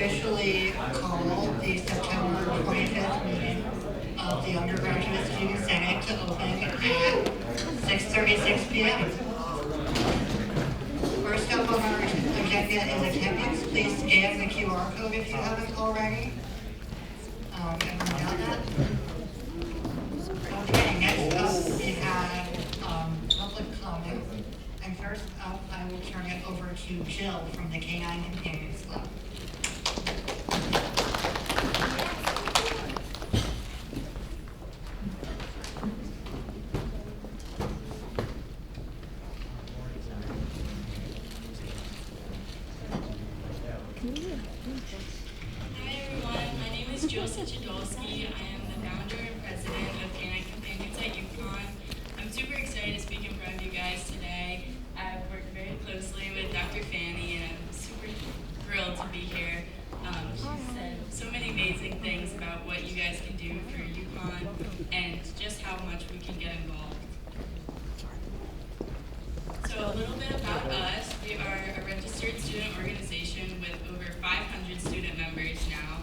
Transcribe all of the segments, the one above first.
officially call the September 25th meeting of the Undergraduate Student Senate to open at 6:36 p.m. First up on our agenda is attendance. Please scan the QR code if you haven't already. Everyone got that? Okay, next up we have public comment. And first up, I will turn it over to Jill from the Canine Companions Club. Hi everyone, my name is Josie Jadolski. I am the founder and president of Canine Companions at UConn. I'm super excited to speak in front of you guys today. I've worked very closely with Dr. Fanny and I'm super thrilled to be here. She said so many amazing things about what you guys can do for UConn and just how much we can get involved. So a little bit about us. We are a registered student organization with over 500 student members now,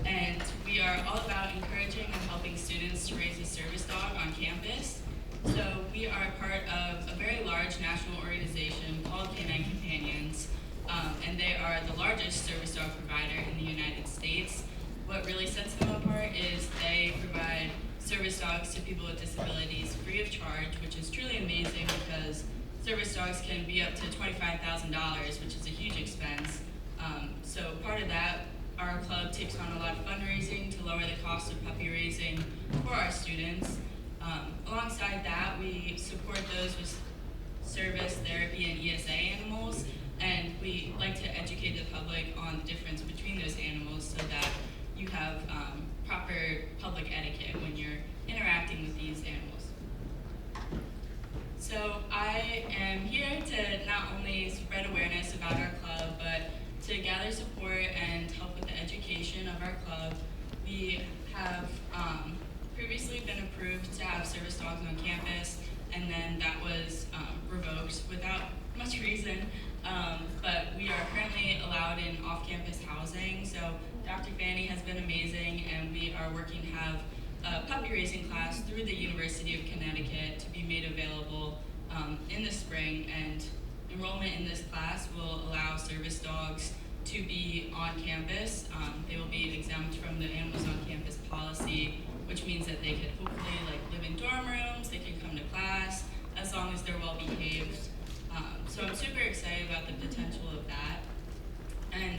and we are all about encouraging and helping students to raise a service dog on campus. So we are part of a very large national organization called Canine Companions, and they are the largest service dog provider in the United States. What really sets them apart is they provide service dogs to people with disabilities free of charge, which is truly amazing because service dogs can be up to $25,000, which is a huge expense. So part of that, our club takes on a lot of fundraising to lower the cost of puppy raising for our students. Alongside that, we support those with service, therapy, and ESA animals, and we like to educate the public on the difference between those animals so that you have proper public etiquette when you're interacting with these animals. So I am here to not only spread awareness about our club, but to gather support and help with the education of our club. We have previously been approved to have service dogs on campus, and then that was revoked without much reason. But we are currently allowed in off-campus housing. So Dr. Fanny has been amazing, and we are working to have a puppy raising class through the University of Connecticut to be made available in the spring, and enrollment in this class will allow service dogs to be on campus. They will be exempt from the Animals on Campus policy, which means that they could hopefully live in dorm rooms, they can come to class, as long as they're well behaved. So I'm super excited about the potential of that. And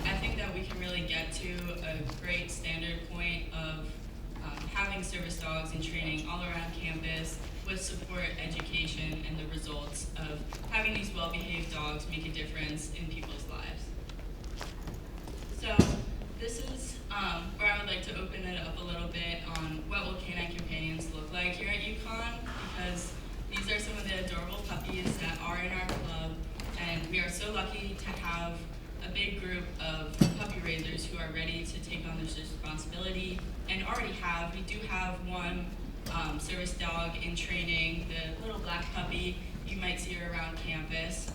I think that we can really get to a great standard point of having service dogs and training all around campus with support, education, and the results of having these well-behaved dogs make a difference in people's lives. So this is where I would like to open it up a little bit on what will Canine Companions look like here at UConn, because these are some of the adorable puppies that are in our club, and we are so lucky to have a big group of puppy raisers who are ready to take on this responsibility and already have. We do have one service dog in training, the little black puppy. You might see her around campus.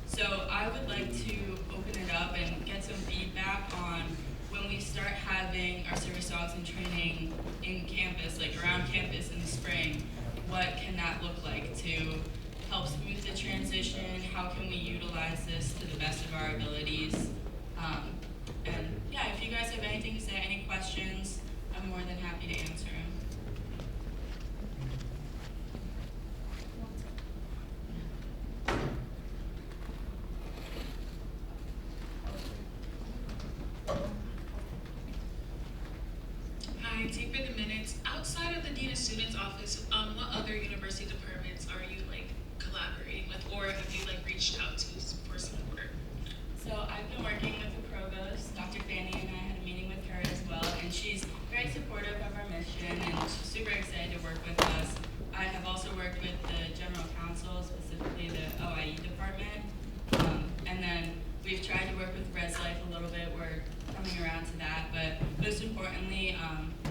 So I would like to open it up and get some feedback on when we start having our service dogs in training in campus, around campus in the spring. What can that look like to help smooth the transition? How can we utilize this to the best of our abilities? And yeah, if you guys have anything to say, any questions, I'm more than happy to answer them. Hi, take for the minutes. Outside of the Dean of Students office, what other university departments are you collaborating with, or have you reached out to for support? So I've been working with the provost, Dr. Fanny, and I had a meeting with her as well, and she's very supportive of our mission and she's super excited to work with us. I have also worked with the general counsel, specifically the OIE department, and then we've tried to work with Res Life a little bit. We're coming around to that, but most importantly,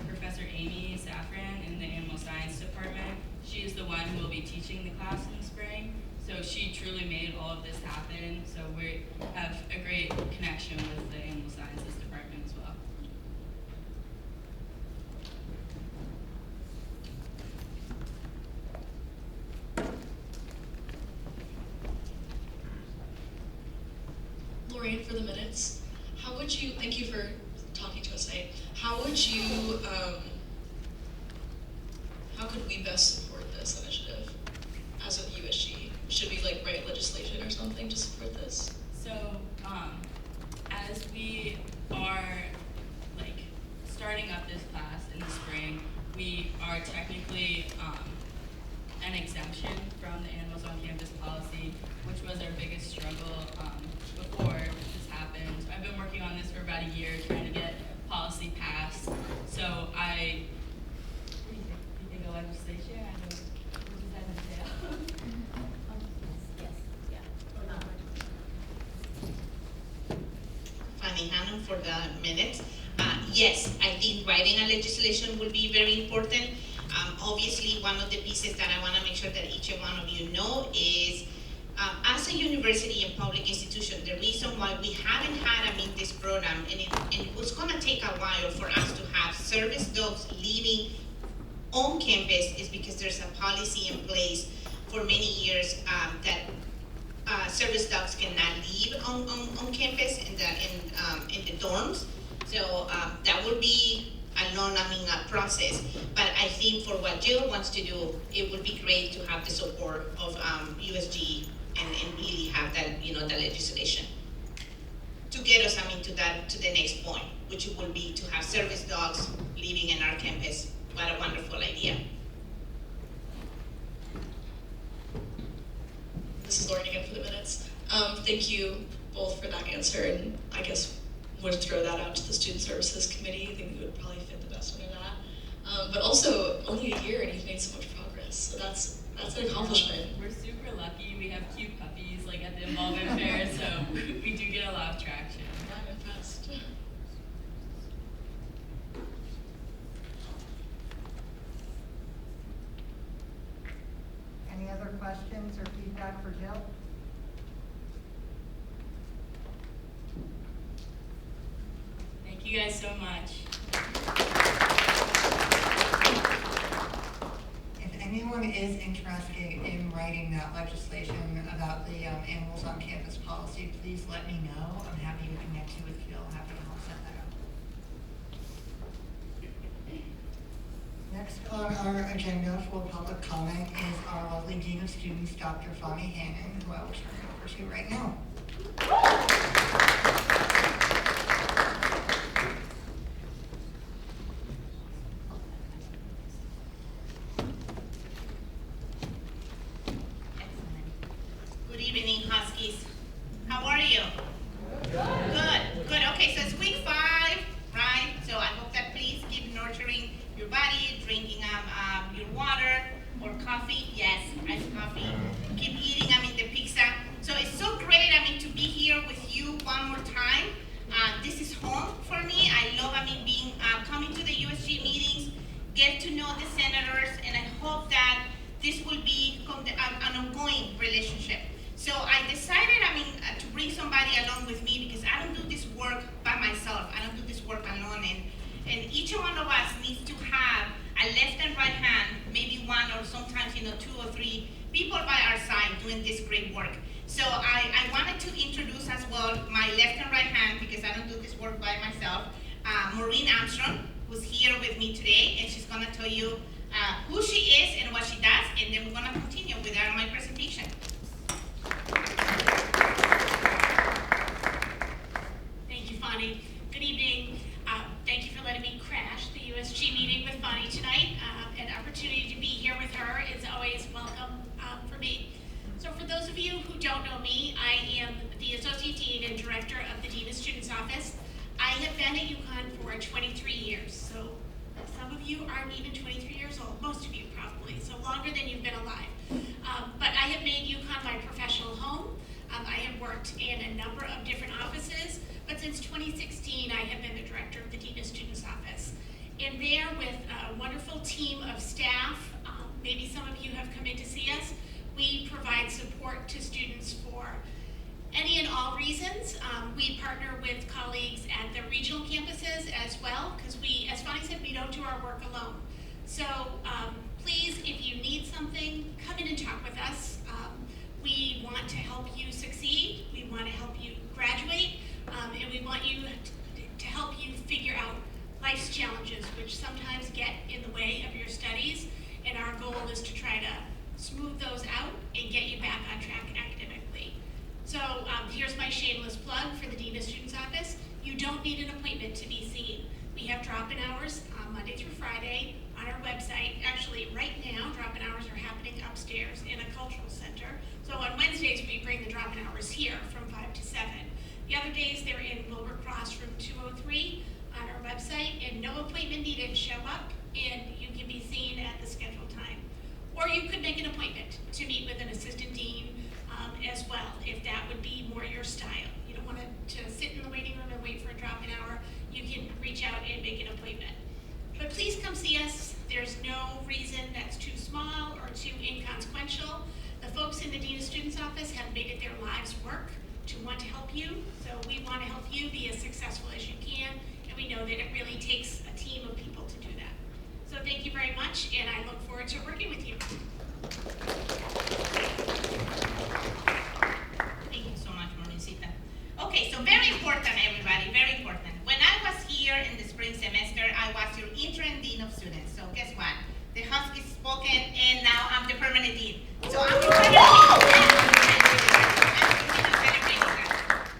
Professor Amy Safran in the Animal Science Department, she is the one who will be teaching the class in the spring. So she truly made all of this happen. So we have a great connection with the Animal Science Lorraine for the minutes. How would you, thank you for talking to us tonight. How would you, how could we best support this initiative as a USG? Should we like write legislation or something to support this? So, as we are like starting up this class in the spring, we are technically an exemption from the Animals on Campus policy, which was our biggest struggle before this happened. So I've been working on this for about a year, trying to get policy passed. So what do you think of legislation? What does that entail? Fanny Hannon for the minutes. Yes, I think writing a legislation will be very important. Obviously, one of the pieces that I want to make sure that each one of you know is, as a university and public institution, the reason why we haven't had this program, and it was going to take a while for us to have service dogs living on campus, is because there's a policy in place for many years that service dogs cannot live on campus in the dorms. So that will be a long process. But I think for what Jill wants to do, it would be great to have the support of USG and really have that, the legislation to get us to the next point, which will be to have service dogs living in our campus. What a wonderful idea. This is Lauren again for the minutes. Thank you both for that answer, and I guess would throw that out to the Student Services Committee. I think it would probably fit the best under that. But also, only a year and you've made so much progress, so that's an accomplishment. We're super lucky. We have cute puppies like at the involvement fair, so we do get a lot of traction. I'm impressed. Any other questions or feedback for Jill? Thank you guys so much. If anyone is interested in writing that legislation about the animals on campus policy, please let me know. I'm happy to connect you with Jill. Happy to help set that up. Next on our agenda for public comment is our lovely Dean of Students, Dr. Fanny Hannon, who I will turn it over to right now. Good evening, Huskies. How are you? Good. Okay, so it's week 5, right? So I hope that please keep nurturing your body, drinking your water or coffee. Yes, iced coffee. Keep eating, the pizza. So it's so great, to be here with you one more time. This is home for me. I love, being coming to the USG meetings, get to know the senators, and I hope that this will be an ongoing relationship. So I decided, to bring somebody along with me because I don't do this work by myself. I don't do this work alone, and each one of us needs to have a left and right hand, maybe one or sometimes 2 or 3 people by our side doing this great work. So I wanted to introduce as well my left and right hand because I don't do this work by myself. Maureen Armstrong, who's here with me today, and she's gonna tell you who she is and what she does, and then we're gonna continue with my presentation. Thank you, Fanny. Good evening. Thank you for letting me crash the USG meeting with Fanny tonight. An opportunity to be here with her is always welcome for me. So for those of you who don't know me, I am the Associate Dean and Director of the Dean of Students Office. I have been at UConn for 23 years, so some of you aren't even 23 years old, most of you probably, so longer than you've been alive. But I have made UConn my professional home. I have worked in a number of different offices, but since 2016, I have been the Director of the Dean of Students Office. And there with a wonderful team of staff, maybe some of you have come in to see us, we provide support to students for any and all reasons. We partner with colleagues at the regional campuses as well, because we, as Fanny said, we don't do our work alone. So please, if you need something, come in and talk with us. We want to help you succeed. We want to help you graduate. want you to help you figure out life's challenges, which sometimes get in the way of your studies. And our goal is to try to smooth those out and get you back on track academically. So here's my shameless plug for the Dean of Students Office. You don't need an appointment to be seen. We have drop-in hours Monday through Friday on our website. Actually, right now, drop-in hours are happening upstairs in a cultural center. So on Wednesdays, we bring the drop-in hours here from 5 to 7. The other days, they're in Wilbur Cross room 203 on our website, and no appointment needed. Show up, and you can be seen at the scheduled time. Or you could make an appointment to meet with an assistant dean as well, if that would be more your style. You don't want to sit in the waiting room and wait for a drop-in hour. You can reach out and make an appointment. But please come see us. There's no reason that's too small or too inconsequential. The folks in the Dean of Students Office have made it their lives work to want to help you. So we want to help you be as successful as you can, and we know that it really takes a team of people to do that. So thank you very much, and I look forward to working with you. Thank you so much, Mauricita. Okay, so very important, everybody, very important. When I was here in the spring semester, I was your interim dean of students. So guess what? The Huskies spoken, and now I'm the permanent dean. So I'm the permanent dean.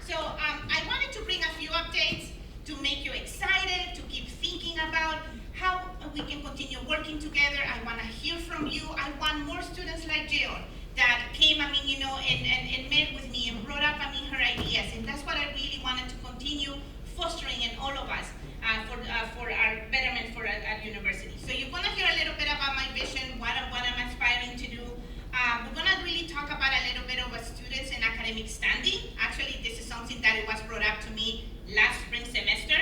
So I wanted to bring a few updates to make you excited, to keep thinking about how we can continue working together. I want to hear from you. I want more students like Jill that came, and met with me and brought up, her ideas. And that's what I really wanted to continue fostering in all of us for our betterment at university. So you're going to hear a little bit about my vision, what I'm aspiring to do. We're going to really talk about a little bit of students and academic standing. Actually, this is something that it was brought up to me last spring semester.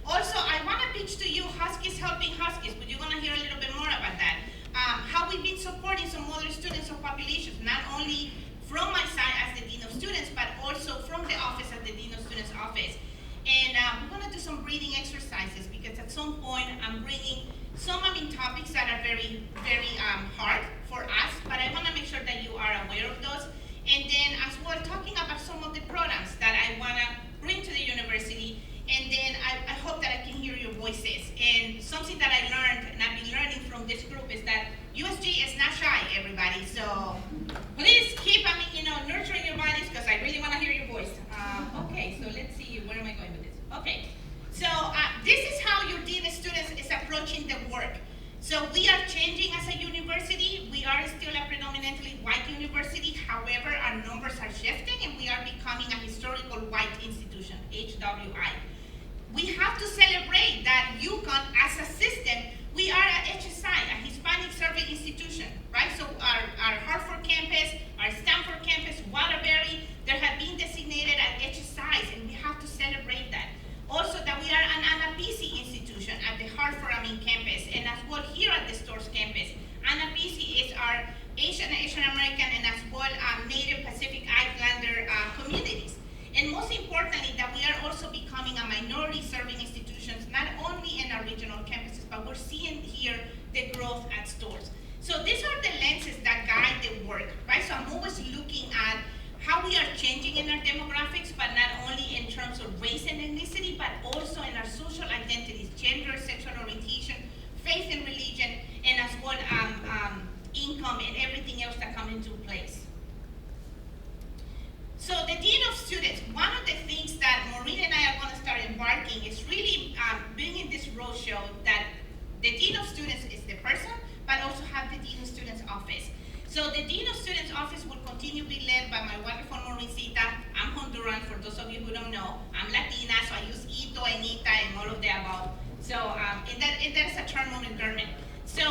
Also, I want to pitch to you Huskies Helping Huskies, but you're going to hear a little bit more about that. How we've been supporting some other students of populations, not only from my side as the Dean of Students, but also from the office at the Dean of Students office. And we're going to do some breathing exercises, because at some point I'm bringing some topics that are very, very hard for us, but I want to make sure that you are aware of those. And then as well, talking about some of the programs that I want to bring to the university. And then I hope that I can hear your voices. And something that I learned, and I've been learning from this group, is that USG is not shy, everybody. So please keep, nurturing your bodies, because I really want to hear your voice. Okay, so let's see, where am I going with this? Okay, so this is how your Dean of Students is approaching the work. So we are changing as a university. We are still a predominantly white university. However, our numbers are shifting, and we are becoming a historical white institution, HWI. We have to celebrate that UConn, as a system, we are a HSI, a Hispanic Serving Institution, right? So our Hartford campus, our Stanford campus, Waterbury, they have been designated as HSIs, and we have to celebrate that. Also, that we are an Anapisi institution at the Hartford campus, and as well here at the Storrs campus. Anapisi is our Asian American, and as well Native Pacific Islander communities. And most importantly, that we are also becoming a minority serving institutions, not only in our regional campuses, but we're seeing here the growth at Storrs. So these are the lenses that guide the work, right? So I'm always looking at how we are changing in our demographics, but not only in terms of race and ethnicity, but also in our social identities, gender, sexual orientation, faith and religion, and as well income and everything else that come into place. So the Dean of Students, one of the things that Maureen and I are going to start embarking is really bringing this roadshow that the Dean of Students is the person, but also have the Dean of Students office. So the Dean of Students office will continue to be led by my wonderful Mauricita. I'm Honduran, for those of you who don't know. I'm Latina, so I use Ito and Ita and all of the above. So, and that is a term of endearment. So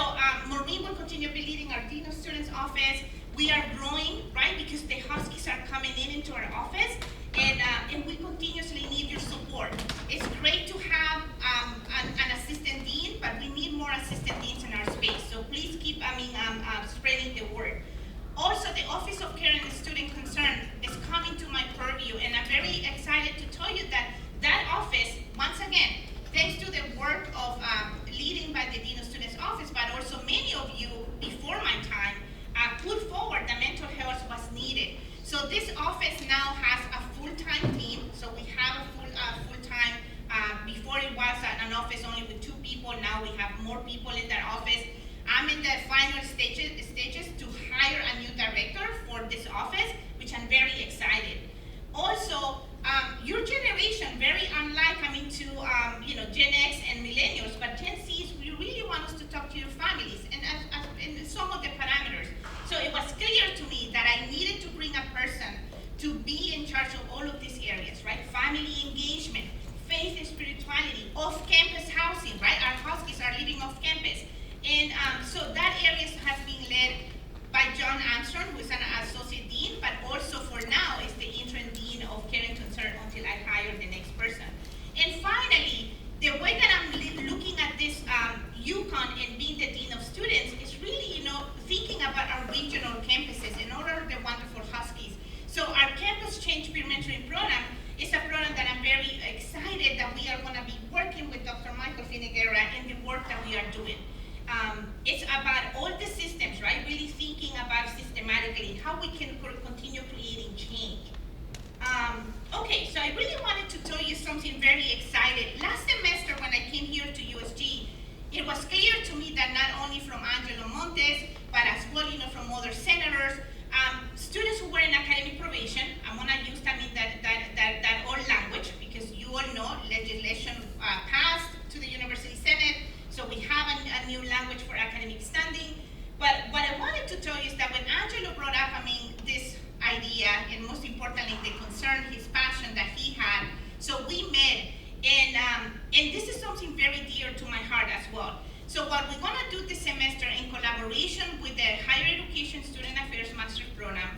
Maureen will continue to be leading our Dean of Students office. We are growing, right, because the Huskies are coming into our office, and we continuously need your support. It's great to have an assistant dean, but we need more assistant deans in our space. So please keep, spreading the word. Also, the Office of Care and Student Concern is coming to my purview, and I'm very excited to tell you that that office, once again, thanks to the work of leading by the Dean of Students office, but also many of you before my time, put forward that mental health was needed. So this office now has a now we have more people in that office. I'm in the final stages to hire a new director for this office, which I'm very excited. Also, your generation, very unlike coming to Gen X and millennials, but Gen Zs, we really want us to talk to your families and some of the parameters. So it was clear to me that I needed to bring a person to be in charge of all of these areas, right? Family engagement, faith and spirituality, off-campus housing, right? Our Huskies are living off campus. And so that area has been led by John Armstrong, who is an associate dean, but also for now is the interim dean of Care and Concern until I hire the next person. And finally, the way that I'm looking at this UConn and being the dean of students is really, thinking about our regional campuses and all of the wonderful Huskies. So our Campus Change Peer Mentoring Program is a program that I'm very excited that we are going to be working with Dr. Michael Finneguera in the work that we are doing. It's about all the systems, right? Really thinking about systematically how we can continue creating change. Okay, so I really wanted to tell you something very exciting. Last semester when I came here to USG, it was clear to me that not only from Angelo Montes, but as well, from other senators, students who were in academic probation, I'm gonna use that old language because you all know legislation passed to the University Senate, so we have a new language for academic standing. But what I wanted to tell you is that when Angelo brought up, this idea, and most importantly, the concern, his passion that he had, so we met, and this is something very dear to my heart as well. So what we're gonna do this semester in collaboration with the Higher Education Student Affairs Master's Program,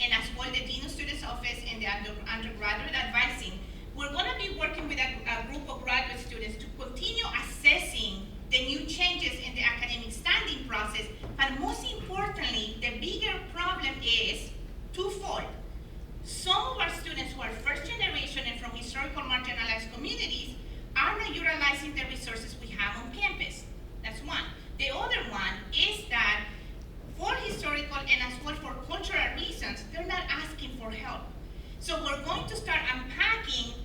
and as well the Dean of Students Office and the undergraduate advising, we're gonna be working with a group of graduate students to continue assessing the new changes in the academic standing process, but most importantly, the bigger problem is twofold. Some of our students who are first generation and from historical marginalized communities are not utilizing the resources we have on campus. That's one. The other one is that for historical and as well for cultural reasons, they're not asking for help. So we're going to start unpacking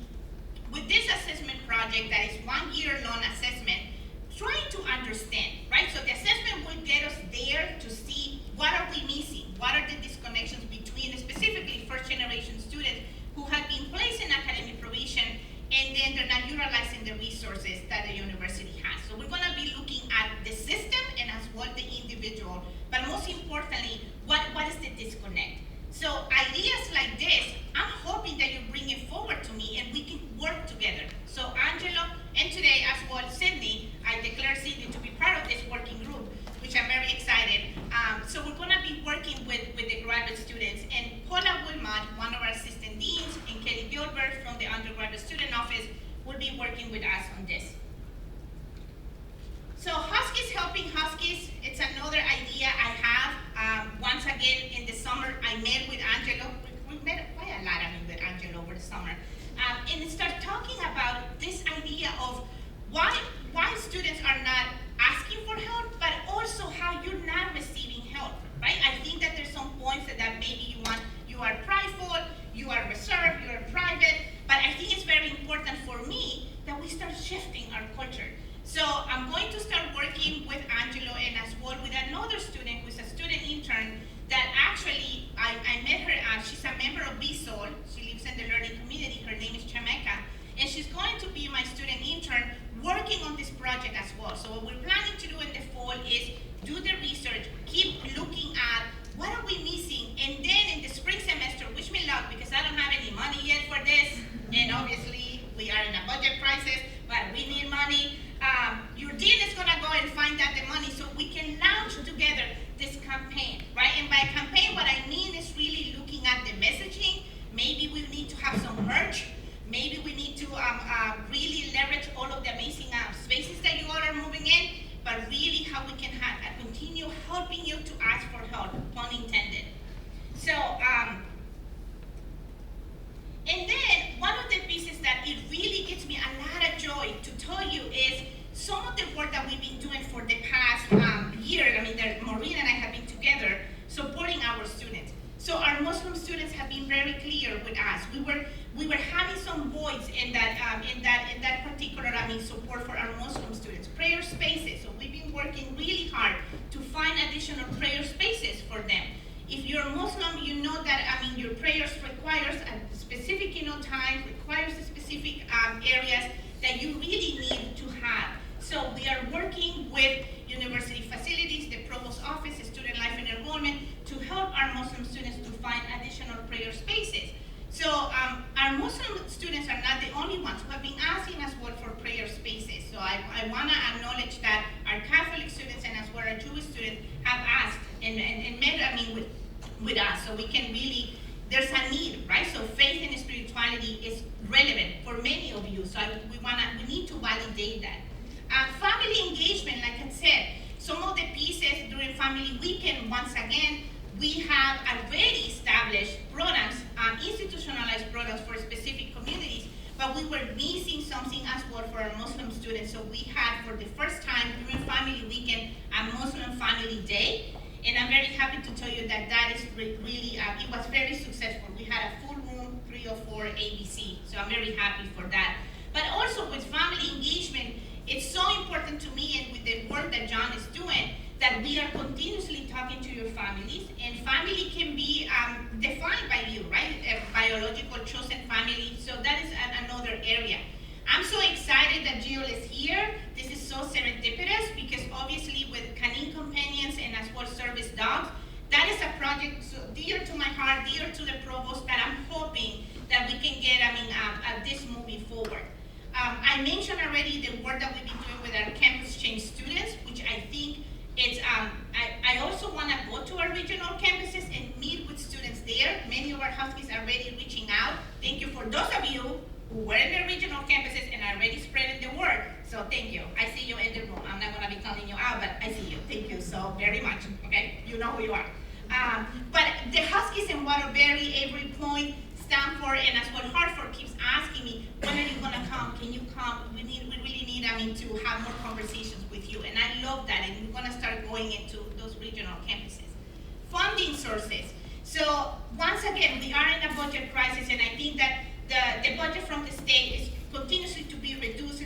with this assessment project that is 1 year long assessment, trying to understand, right? So the assessment will get us there to see what are we missing, what are the disconnections between specifically first generation students who have been placed in academic probation and then they're not utilizing the resources that the university has. So we're gonna be looking at the system and as well the individual, but most importantly, what is the disconnect? So ideas like this, I'm hoping that you bring it forward to me and we can work together. So Angelo, and today as well Sydney, I declare Sydney to be part of this working group, which I'm very excited. So we're gonna be working with the graduate students, and Paula Wilmot, one of our assistant deans, and Kelly Gilbert from the undergraduate student office will be working with us on this. So Huskies Helping Huskies, it's another idea I have. Once again, in the summer, I met with Angelo. We met quite a lot with Angelo over the summer. And start talking about this idea of why students are not asking for help, but also how you're not receiving help, right? I think that there's some points that maybe you are prideful, you are reserved, you are private, but I think it's very important for me that we start shifting our culture. So I'm going to start working with Angelo and as well with another student who's a student intern that actually, I met her, she's a member of BSOL, she lives in the learning community, her name is Chameka, and she's going to be my student intern working on this project as well. So what we're planning to do in the fall is do the research, keep looking at what are we missing, and then in the spring semester, wish me luck because I don't have any money yet for this, and obviously we are in a budget crisis, but we need money. Your dean is gonna go and find out the money so we can launch together this campaign, right? And by campaign, what I mean is really looking at the messaging. Maybe we need to have some merch. Maybe we need to really leverage all of the amazing spaces that you all are moving in, but really how we can continue helping you to ask for help, pun intended. So, and then one of the pieces that it really gives me a lot of joy to tell you is some of the work that we've been doing for the past year. Maureen and I have been together supporting our students. So our Muslim students have been very clear with us. We were having some voids in that particular support for our Muslim students. Prayer spaces. So we've been working really hard to find additional prayer spaces for them. If you're Muslim, you know that your prayers requires a specific time, requires a specific areas that you really need to have. So we are working with university facilities, the provost office, student life and enrollment, to help our Muslim students to find additional prayer spaces. So our Muslim students are not the only ones who have been asking as well for prayer spaces. So I want to acknowledge that our Catholic students and as well our Jewish students have asked and met with us. So we can really, there's a need, right? So faith and spirituality is relevant for many of you. So we need to validate that. Family engagement, like I said, some of the pieces during family weekend, once again, we have already established programs, institutionalized programs for specific communities, but we were missing something as well for our Muslim students. So we had, for the first time during family weekend, a Muslim family day. And I'm very happy to tell you that that is really, it was very successful. We had a full room, 304 ABC. So I'm very happy for that. But also with family engagement, it's so important to me, and with the work that John is doing, that we are continuously talking to your families, and family can be defined by you, right? A biological chosen family, so that is another area. I'm so excited that Jill is here. This is so serendipitous because obviously with canine companions and as well service dogs, that is a project so dear to my heart, dear to the provost, that I'm hoping that we can get this moving forward. I mentioned already the work that we've been doing with our campus change students, which I think it's, I also want to go to our regional campuses and meet with students there. Many of our Huskies are already reaching out. Thank you for those of you who were in the regional campuses and are already spreading the word. So thank you. I see you in the room. I'm not going to be calling you out, but I see you. Thank you so very much. Okay, you know who you are. But the Huskies in Waterbury, Avery Point, Stanford, and as well Hartford keeps asking me, when are you going to come? Can you come? We really need to have more conversations with you. And I love that. And we're going to start going into those regional campuses. Funding sources. So once again, we are in a budget crisis, and I think that the budget from the state is continuously to be reduced,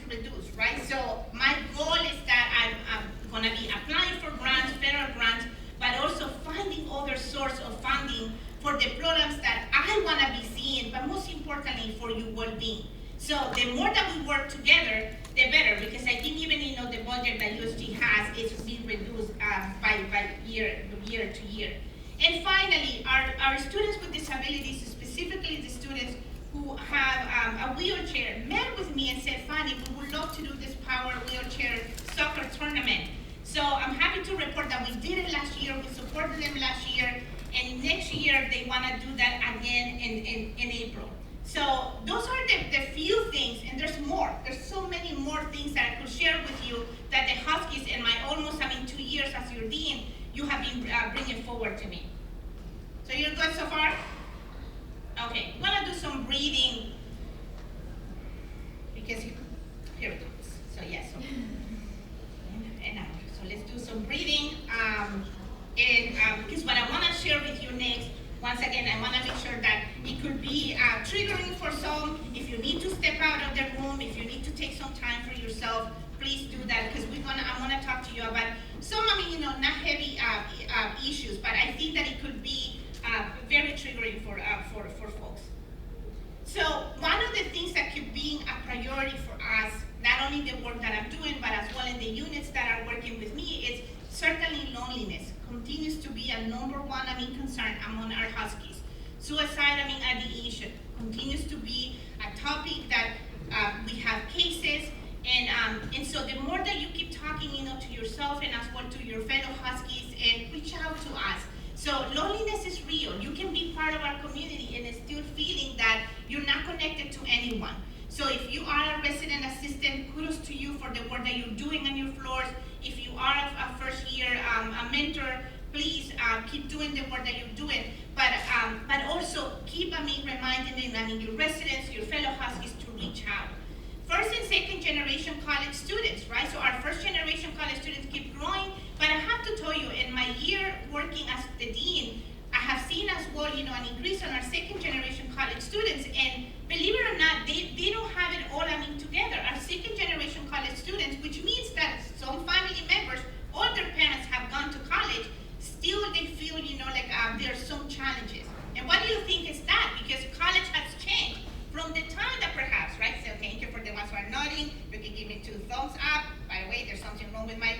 right? So my goal is that I'm going to be applying for grants, federal grants, but also finding other source of funding for the programs that I want to be seeing, but most importantly for your well-being. So the more that we work together, the better, because I think even the budget that USG has is being reduced by year to year. And finally, our students with disabilities, specifically the students who have a wheelchair, met with me and said, Fanny, we would love to do this Power Wheelchair Soccer Tournament. So I'm happy to report that we did it last year, we supported them last year, and next year they want to do that again in April. So those are the few things, and there's more. There's so many more things that I could share with you that the Huskies in my almost 2 years as your dean, you have been bringing forward to me. So you're good so far? Okay, I'm gonna do some breathing because here it comes. So yes, so, and out. So let's do some breathing. Because what I want to share with you next, once again, I want to make sure that it could be triggering for some. If you need to step out of the room, if you need to take some time for yourself, please do that, because I'm gonna talk to you about some, not heavy issues, but I think that it could be very triggering for folks. So one of the things that could be a priority for us, not only the work that I'm doing, but as well in the units that are working with me, is certainly loneliness continues to be a #1 concern among our Huskies. Suicide ideation continues to be a topic that we have cases, and so the more that you keep talking to yourself and as well to your fellow Huskies, and reach out to us. So loneliness is real. You can be part of our community and still feeling that you're not connected to anyone. So if you are a resident assistant, kudos to you for the work that you're doing on your floors. If you are a first year a mentor, please keep doing the work that you're doing. But also keep reminding them, your residents, your fellow Huskies, to reach out. First and second generation college students, right? So our first generation college students keep growing, but I have to tell you, in my year working as the dean, I have seen as well, an increase on our second generation college students, and believe it or not, they thumbs up. By the way, there's something wrong with my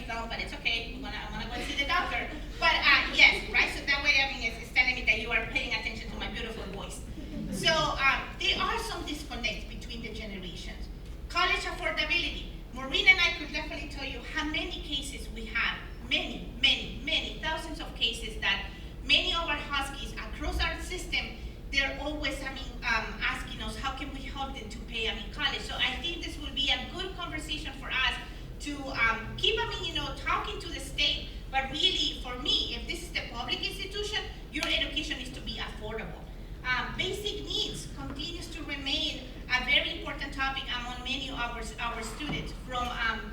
thumb, but it's okay. I'm gonna go see the doctor. But yes, right. So that way, it's telling me that you are paying attention to my beautiful voice. So there are some disconnects between the generations. College affordability. Maureen and I could definitely tell you how many cases we have. Many thousands of cases that many of our Huskies across our system, they're always, asking us how can we help them to pay, college. So I think this will be a good conversation for us to keep, talking to the state. But really, for me, if this is the public institution, your education needs to be affordable. Basic needs continues to remain a very important topic among many of our students.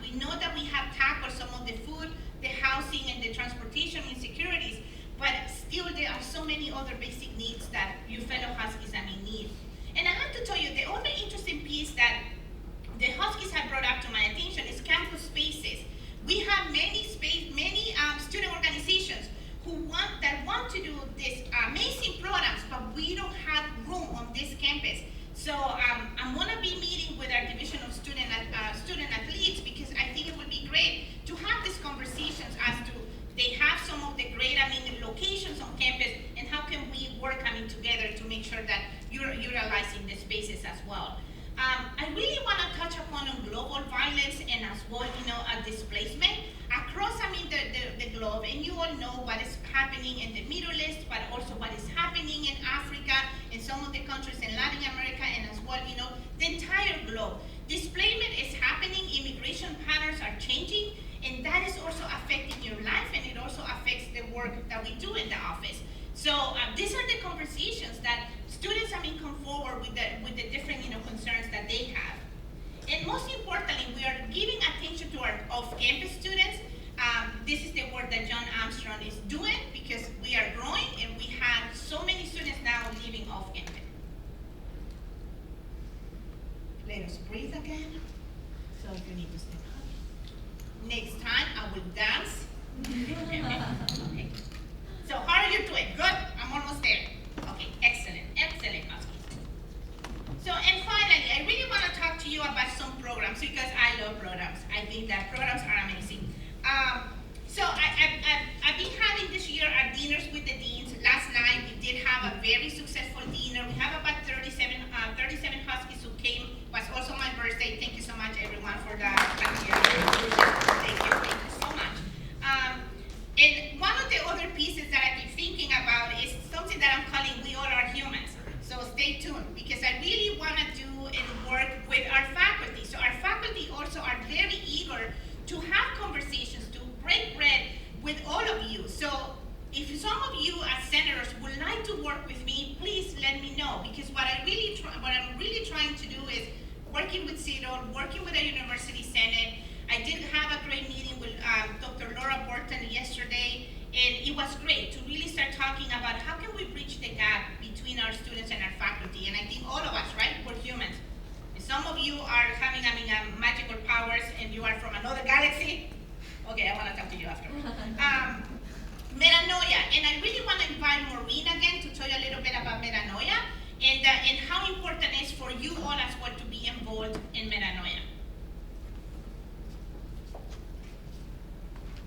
We know that we have tackled some of the food, the housing, and the transportation insecurities, but still there are so many other basic needs that you fellow Huskies need. And I have to tell you, the other interesting piece that the Huskies have brought up to my attention is campus spaces. We have many student organizations who want to do these amazing programs, but we don't have room on this campus. So I'm gonna be meeting with our division of student athletes, because I think it would be great to have these conversations as to they have some of the great locations on campus, and how can we work together to make sure that you're utilizing the spaces as well. I really want to touch upon global violence and as well, displacement across, the globe. And you all know what is happening in the Middle East, but also what is happening in Africa, in some of the countries in Latin America, and as well, the entire globe. Displacement is happening, immigration patterns are changing, and that is also affecting your life, and it also affects the work that we do in the office. So these are the conversations that students come forward with the different concerns that they have. And most importantly, we are giving attention to our off-campus students. This is the work that John Armstrong is doing, because we are growing and we have so many students now living off-campus. Let us breathe again. So if you need to step up. Next time I will dance. Okay. So how are you doing? Good? I'm almost there. Okay, excellent, Husky. So, and finally, I really want to talk to you about some programs, because I love programs. I think that programs are amazing. So I've been having this year our dinners with the deans. Last night we did have a very successful dinner. We have about 37 Huskies who came. It was also my birthday. Thank you so much, everyone, for that. Thank you so much. And one of the other pieces that I've been thinking about is something that I'm calling We All Are Humans. So stay tuned, because I really want to do and work with our faculty. So our faculty also are very eager to have conversations, to break bread with all of you. So if some of you as senators would like to work with me, please let me know, because what I'm really trying to do is working with CEDAW, working with the University Senate. I did have a great meeting with Dr. Laura Borton yesterday, and it was great to really start talking about how can we bridge the gap between our students and our faculty. And I think all of us, right, we're humans. Some of you are having magical powers and you are from another galaxy. Okay, I want to talk to you afterwards. Metanoia, and I really want to invite Maureen again to tell you a little bit about metanoia and how important it is for you all as well to be involved in metanoia.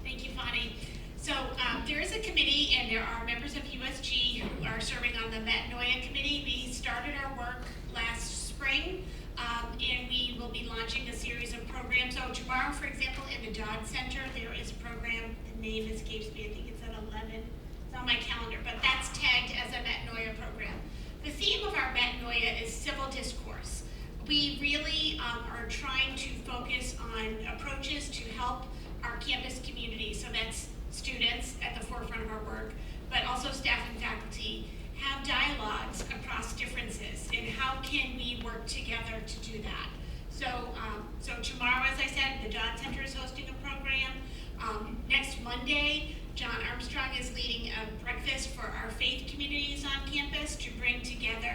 Thank you, Fani. So there is a committee, and there are members of USG who are serving on the Metanoia committee. We started our work last spring, and we will be launching a series of programs. So tomorrow, for example, in the Dodd Center, there is a program. The name escapes me. I think it's at 11. It's on my calendar, but that's tagged as a Metanoia program. The theme of our Metanoia is civil discourse. We really are trying to focus on approaches to help our campus community. So that's students at the forefront of our work, but also staff and faculty have dialogues across differences, and how can we work together to do that. So tomorrow, as I said, the Dodd Center is hosting a program. Next Monday, John Armstrong is leading a breakfast for our faith communities on campus to bring together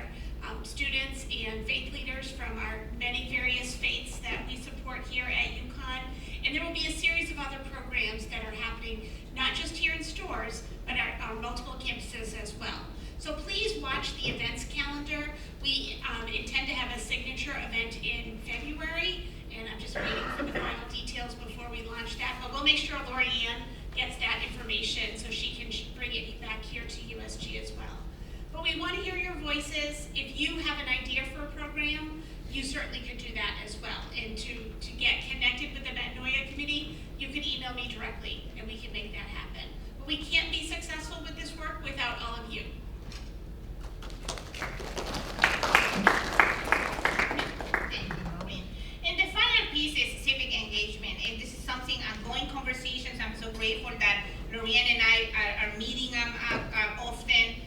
students and faith leaders from our many various faiths that we support here at UConn. And there will be a series of other programs that are happening, not just here in Stores, but our multiple campuses as well. So please watch the events calendar. We intend to have a signature event in February, and I'm just waiting voices. If you have an idea for a program, you certainly could do that as well. And to get connected with the Magnolia Committee, you can email me directly and we can make that happen. But we can't be successful with this work without all of you. Thank you, Maureen. And the final piece is civic engagement, and this is something ongoing conversations. I'm so grateful that Lorianne and I are meeting often.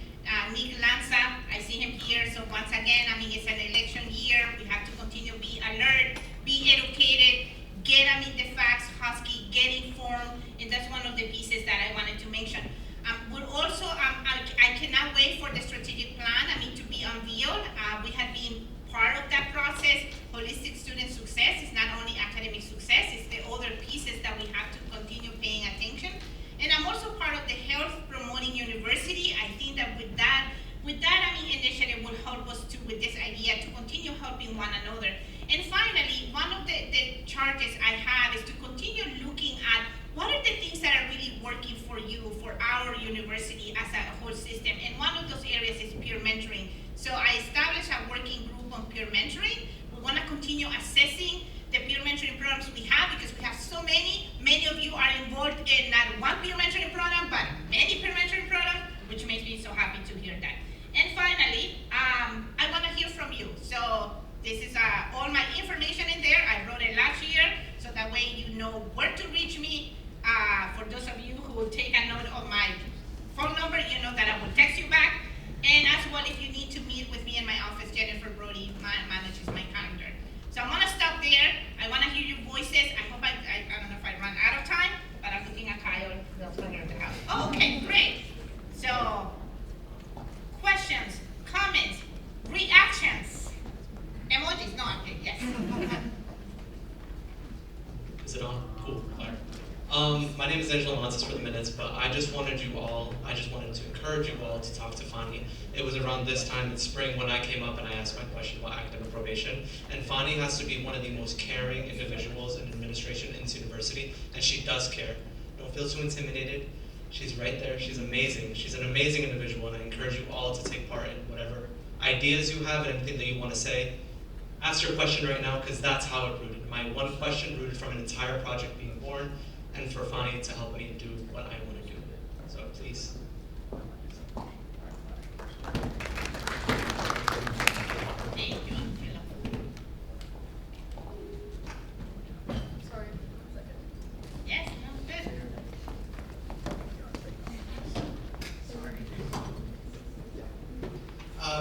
Nick Lanza, I see him here, so once again, I mean, it's an election year. We have to continue to be alert, be educated, get the facts, Husky, get informed, and that's one of the pieces that I wanted to mention. We're also, I cannot wait for the strategic plan, to be unveiled. We have been part of that process. Holistic student success is not only academic success, it's the other pieces that we have to continue paying attention. And I'm also part of the Health Promoting University. I think that with that, initiative will help us to, with this idea, to continue helping one another. And finally, one of the charges I have is to continue looking at what are the things that are really working for you, for our university as a whole system. And one of those areas is peer mentoring. So I established a working group on peer mentoring. We want to continue assessing the peer mentoring programs we have, because we have so many. Many of you are involved in not one peer mentoring program, but many peer mentoring programs, which makes me so happy to hear that. And finally, I want to hear from you. So this is all my information in there. I wrote it last year, so that way you know where to reach me. For those of you who will take a note of my phone number, you know that I will text you back. And as well, if you need to meet with me in my office, Jennifer Brody manages my calendar. So I'm gonna stop there. I wanna hear your voices. I hope I don't know if I run out of time, but I'm looking at Kyle. Oh, okay, great. So, questions, comments, reactions, emojis, no, okay, yes. Is it on? Cool, fire. My name is Angela Montes for the minutes, but I just wanted to encourage you all to talk to Fani. It was around this time in spring when I came up and I asked my question about academic probation. And Fani has to be one of the most caring individuals in administration in this university, and she does care. Don't feel too intimidated. She's right there, she's amazing. She's an amazing individual, and I encourage you all to take part in whatever ideas you have and anything that you want to say. Ask your question right now, because that's how it rooted. My one question rooted from an entire project being born, and for Fani to help me do what I want to do. So please. Thank you, Angela. Sorry, 1 second. Yes, no, good.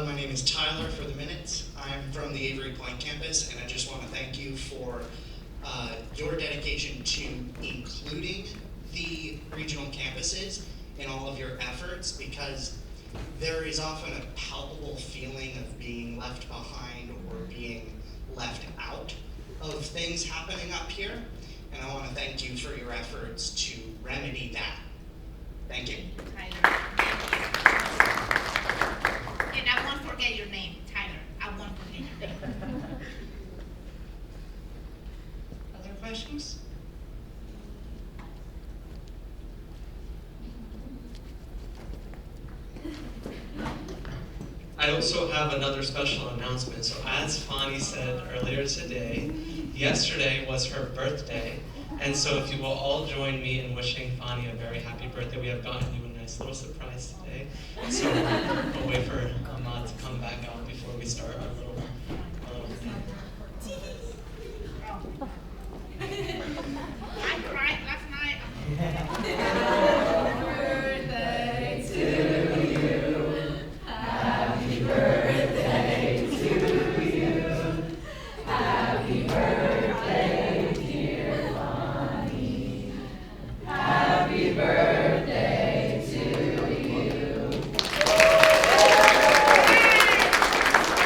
My name is Tyler for the minutes. I'm from the Avery Point campus, and I just want to thank you for your dedication to including the regional campuses in all of your efforts, because there is often a palpable feeling of being left behind or being left out of things happening up here, and I want to thank you for your efforts to remedy that. Thank you. Tyler, thank you. And I won't forget your name, Tyler. I won't forget your name. Other questions? I also have another special announcement. So as Fani said earlier today, yesterday was her birthday. And so if you will all join me in wishing Fani a very happy birthday. We have gotten you a nice little surprise today. So we'll wait for Ahmad to come back out before we start our little thing. I cried last night. Birthday to you. Happy birthday to you. Happy birthday, dear Bonnie. Happy birthday to you.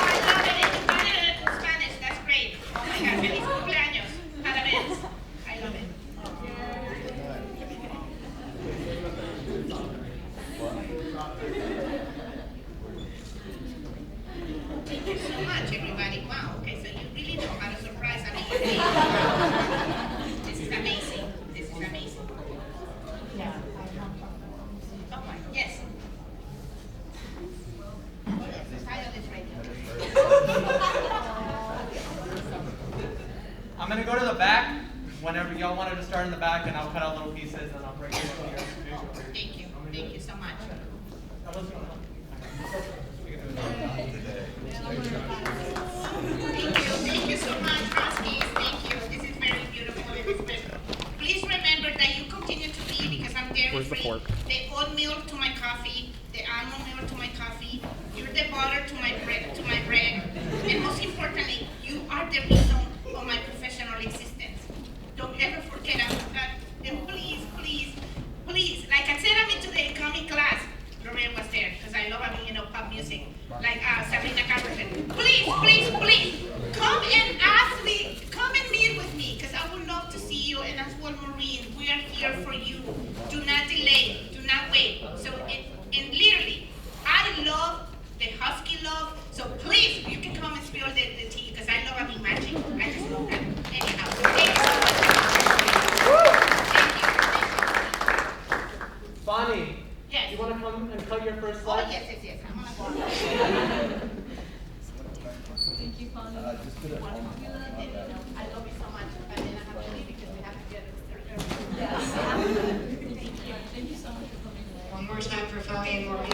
I love it. And you got it I'm gonna go to the back whenever y'all wanted to start in the back, and I'll cut out little pieces and I'll break it up here. Thank you. Thank you so much. Thank you so much, Huskies. Thank you. This is very beautiful and special. Please remember that you continue to be, because I'm dairy free, the oat milk to my coffee, the almond milk to my coffee, you're the butter to my bread, and most importantly, you are the reason of my professional existence. Don't ever forget about that. And please, please, please, like I said, today coming class, Lorraine was there, because I love having, pop music, like Sabrina Carpenter. Please, please, please, come and ask me, come and meet with me, because I would love to see you, and as well, Maureen, we are here for you. Do not delay, do not wait. So, and literally, I love the Husky love, so please, you can come and spill the tea, because I love having magic. I just love that. Anyhow, thank you so much. Bonnie, Yes. you want to come and cut your first Oh, slide? yes. I'm gonna go. Thank you, Connie. I love you so much, but then I have to leave because we have to get it. Yes. Thank you so much for coming. One more time for Fanny and Maureen.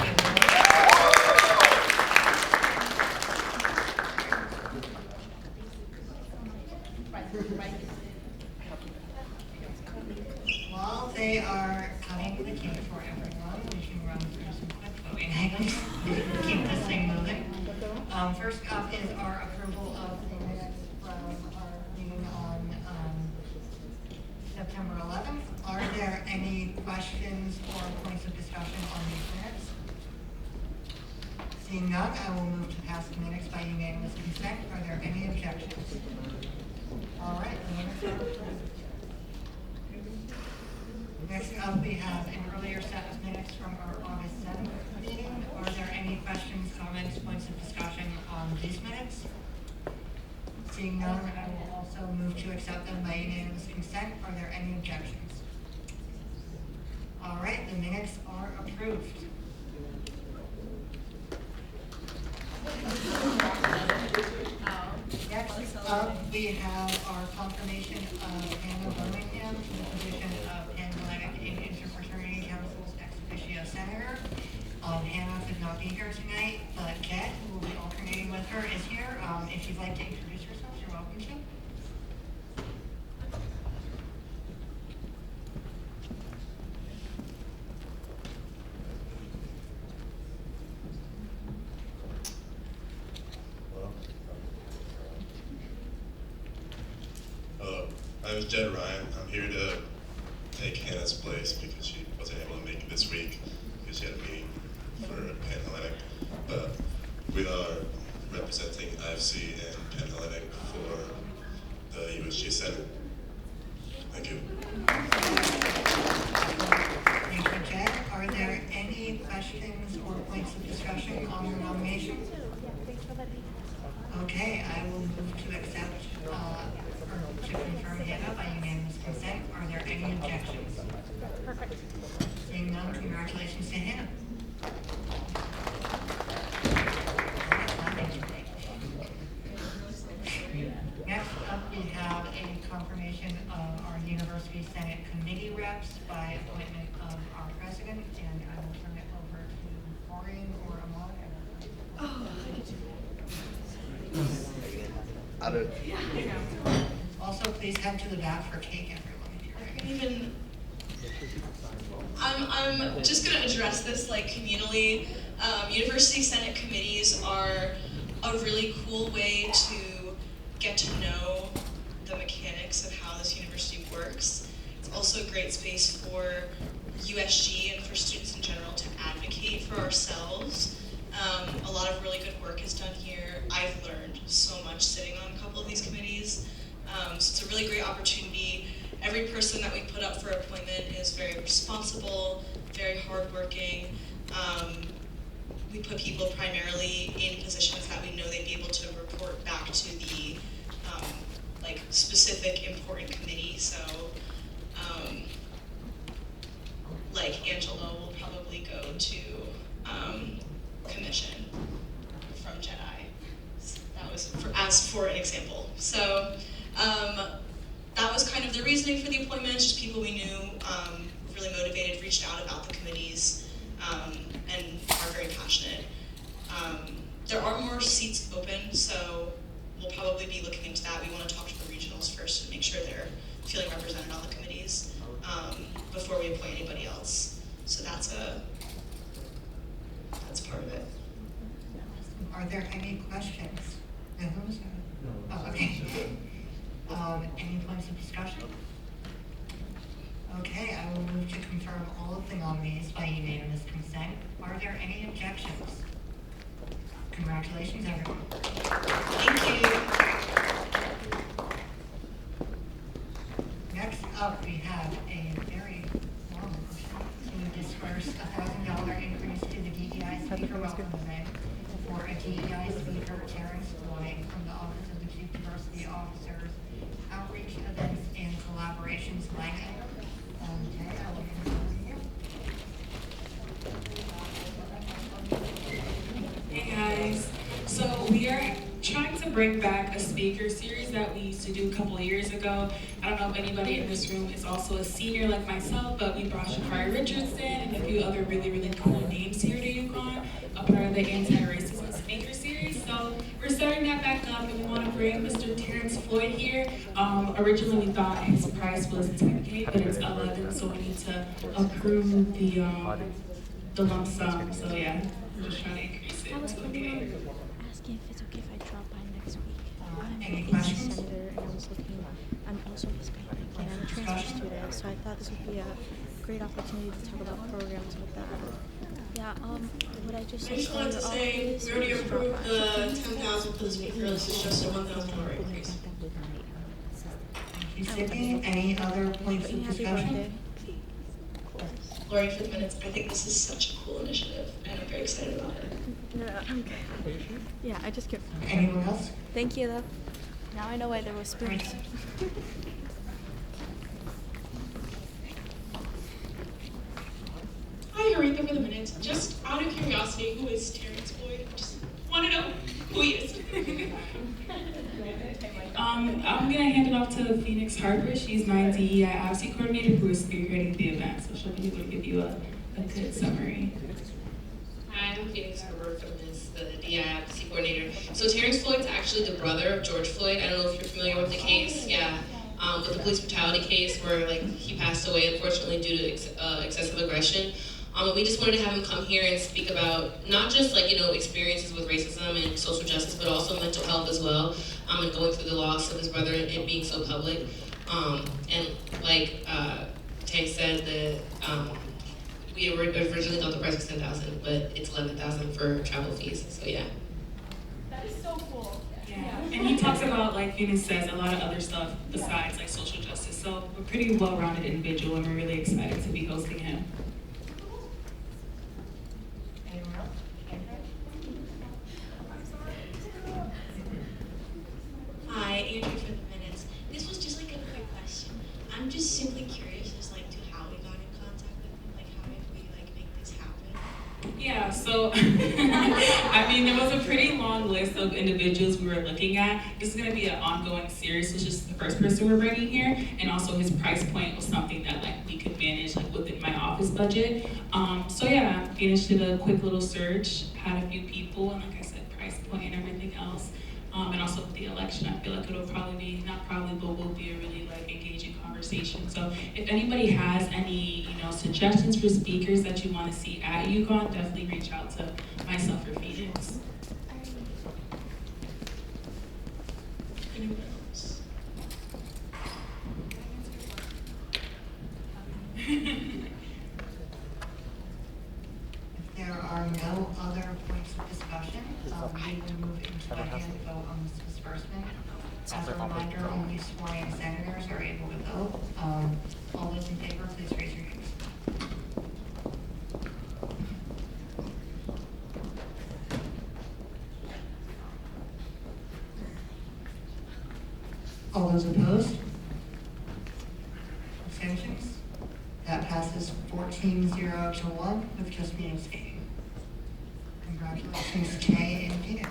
While they are cutting the cake for everyone, we can run through some quick voting items. Keep this thing moving. First up is our approval of the minutes from our meeting on September 11th. Are there any questions or points of discussion on these minutes? Seeing none, I will move to pass the minutes by unanimous consent. Are there any objections? All right, the minutes are approved. Next up, we have an earlier set of minutes from our August 7th meeting. Are there any questions, comments, points of discussion on these minutes? Seeing none, I will also move to accept them by unanimous consent. Are there any objections? All right, the minutes are approved. Next up, we have our confirmation of Hannah Birmingham to the position of Pan-Atlantic and Interfraternity Council's ex officio senator. Hannah could not be here tonight, but Kat, who will be alternating with her, is here. If you'd like to introduce yourself, you're welcome to. Hello, my name is Jed Ryan. I'm here to take Hannah's place because she wasn't able to make it this week because she had a meeting for Pan Hellenic. We are representing IFC and Pan Hellenic for the USG Senate. Thank you. Thank you, Jed. Are there any questions or points of discussion on the nomination? Okay, I will move to accept or to confirm Hannah by unanimous consent. Are there any objections? Seeing none, congratulations to Hannah. Next up, we have a confirmation of our University Senate committee reps by appointment of our president, and I will turn it over to Maureen or Ahmad. Also, please head to the back for cake, everyone, if you're ready. I'm just going to address this like communally. University Senate committees are a really cool way to get to know the mechanics of how this university works. It's also a great space for USG and for students in general to advocate for ourselves. A lot of really good work is done here. I've learned so much sitting on a couple of these committees. So it's a really great opportunity. Every person that we put up for appointment is very responsible, very hardworking. We put people primarily in positions that we know they'd be able to report back to the like specific important committee. So like Angela will probably go to commission from Jedi. That was as for an example. So That was kind of the reasoning for the appointment, just people we knew, really motivated, reached out about the committees, and are very passionate. There are more seats open, so we'll probably be looking into that. We want to talk to the regionals first and make sure they're feeling represented on the committees before we appoint anybody else. So that's part of it. Are there any questions? No, who was that? Oh, okay. Any points of discussion? Okay, I will move to confirm all of the nominees by unanimous consent. Are there any objections? Congratulations, everyone. Thank you. Next up, we have a very long motion to disperse $1,000 increase to the DEI speaker welcome event for a DEI speaker, Terrence Floyd, from the Office of the Chief Diversity Officer's Outreach Events and Collaborations Blanket. Okay, I will hand it over to you. Hey guys, so we are trying to bring back a speaker series that we used to do a couple of years ago. I don't know if anybody in this room is also a senior like myself, but we brought Shakari Richardson and a few other really, really cool names here to UConn, a part of the anti-racism speaker series. So we're starting that back up, and we want to bring Mr. Terrence Floyd here. Originally we thought his price was $10K, but it's 11, so we need to approve the lump sum. So yeah, we're just trying to increase it to $1K. Asking if it's okay if I drop by next week. Any I'm a questions? senator, and I was looking. I'm also Hispanic, and I'm a transfer student, so I thought this would be a great opportunity to talk about programs with that. Yeah. Would I just? I just wanted to say, we already approved the 10,000 for the speaker. This is just a $1,000 increase. Thank you, Sydney. Any other points of Happy discussion? birthday. Lori, for the minutes, I think this is such a cool initiative, and I'm very excited about it. Yeah, I just kept. Anyone else? Thank you, though. Now I know why there were spoons. Hi, Aretha, for the minutes. Just out of curiosity, who is Terrence Floyd? Just want to know who he is. I'm gonna hand it off to Phoenix Harper. She's my DEI advocacy coordinator who is spearheading the event, so she'll be able to give you a good summary. Hi, I'm Phoenix Harper from the DEI advocacy coordinator. So Terrence Floyd's actually the brother of George Floyd. I don't know if you're familiar with the case. Yeah, with the police brutality case where he passed away unfortunately due to excessive aggression. We just wanted to have him come here and speak about not just experiences with racism and social justice, but also mental health as well, and going through the loss of his brother and it being so public. And like Tay said, we originally thought the price was $10,000, but it's $11,000 for travel fees. So yeah. That is so cool. Yeah, and he talks about, like Phoenix says, a lot of other stuff besides like social justice. So a pretty well-rounded individual, and we're really excited to be hosting him. Anyone else? Hi, Andrew for the minutes. This was just like a quick question. I'm just simply curious as like to how we got in contact with him. Like how did we like make this happen? Yeah, so I mean, there was a pretty long list of individuals we were looking at. This is going to be an ongoing series, so it's just the first person we're bringing here, and also his price point was something that like we could manage like within my office budget. So yeah, Phoenix did a quick little search, had a few people, and like I said, price point and everything else. And also with the election, I feel like it'll probably be, not probably, but will be a really like engaging conversation. So if anybody has any, suggestions for speakers that you want to see at UConn, definitely reach out to myself or Phoenix. Anyone else? If there are no other points of discussion, we will move into a hand vote on this disbursement. As a reminder, only sworn senators are able to vote. All those in favor, please raise your hands. All those opposed? Abstentions? That passes 14-0 to 1 with just me abstaining. Congratulations, Kay and Phoenix.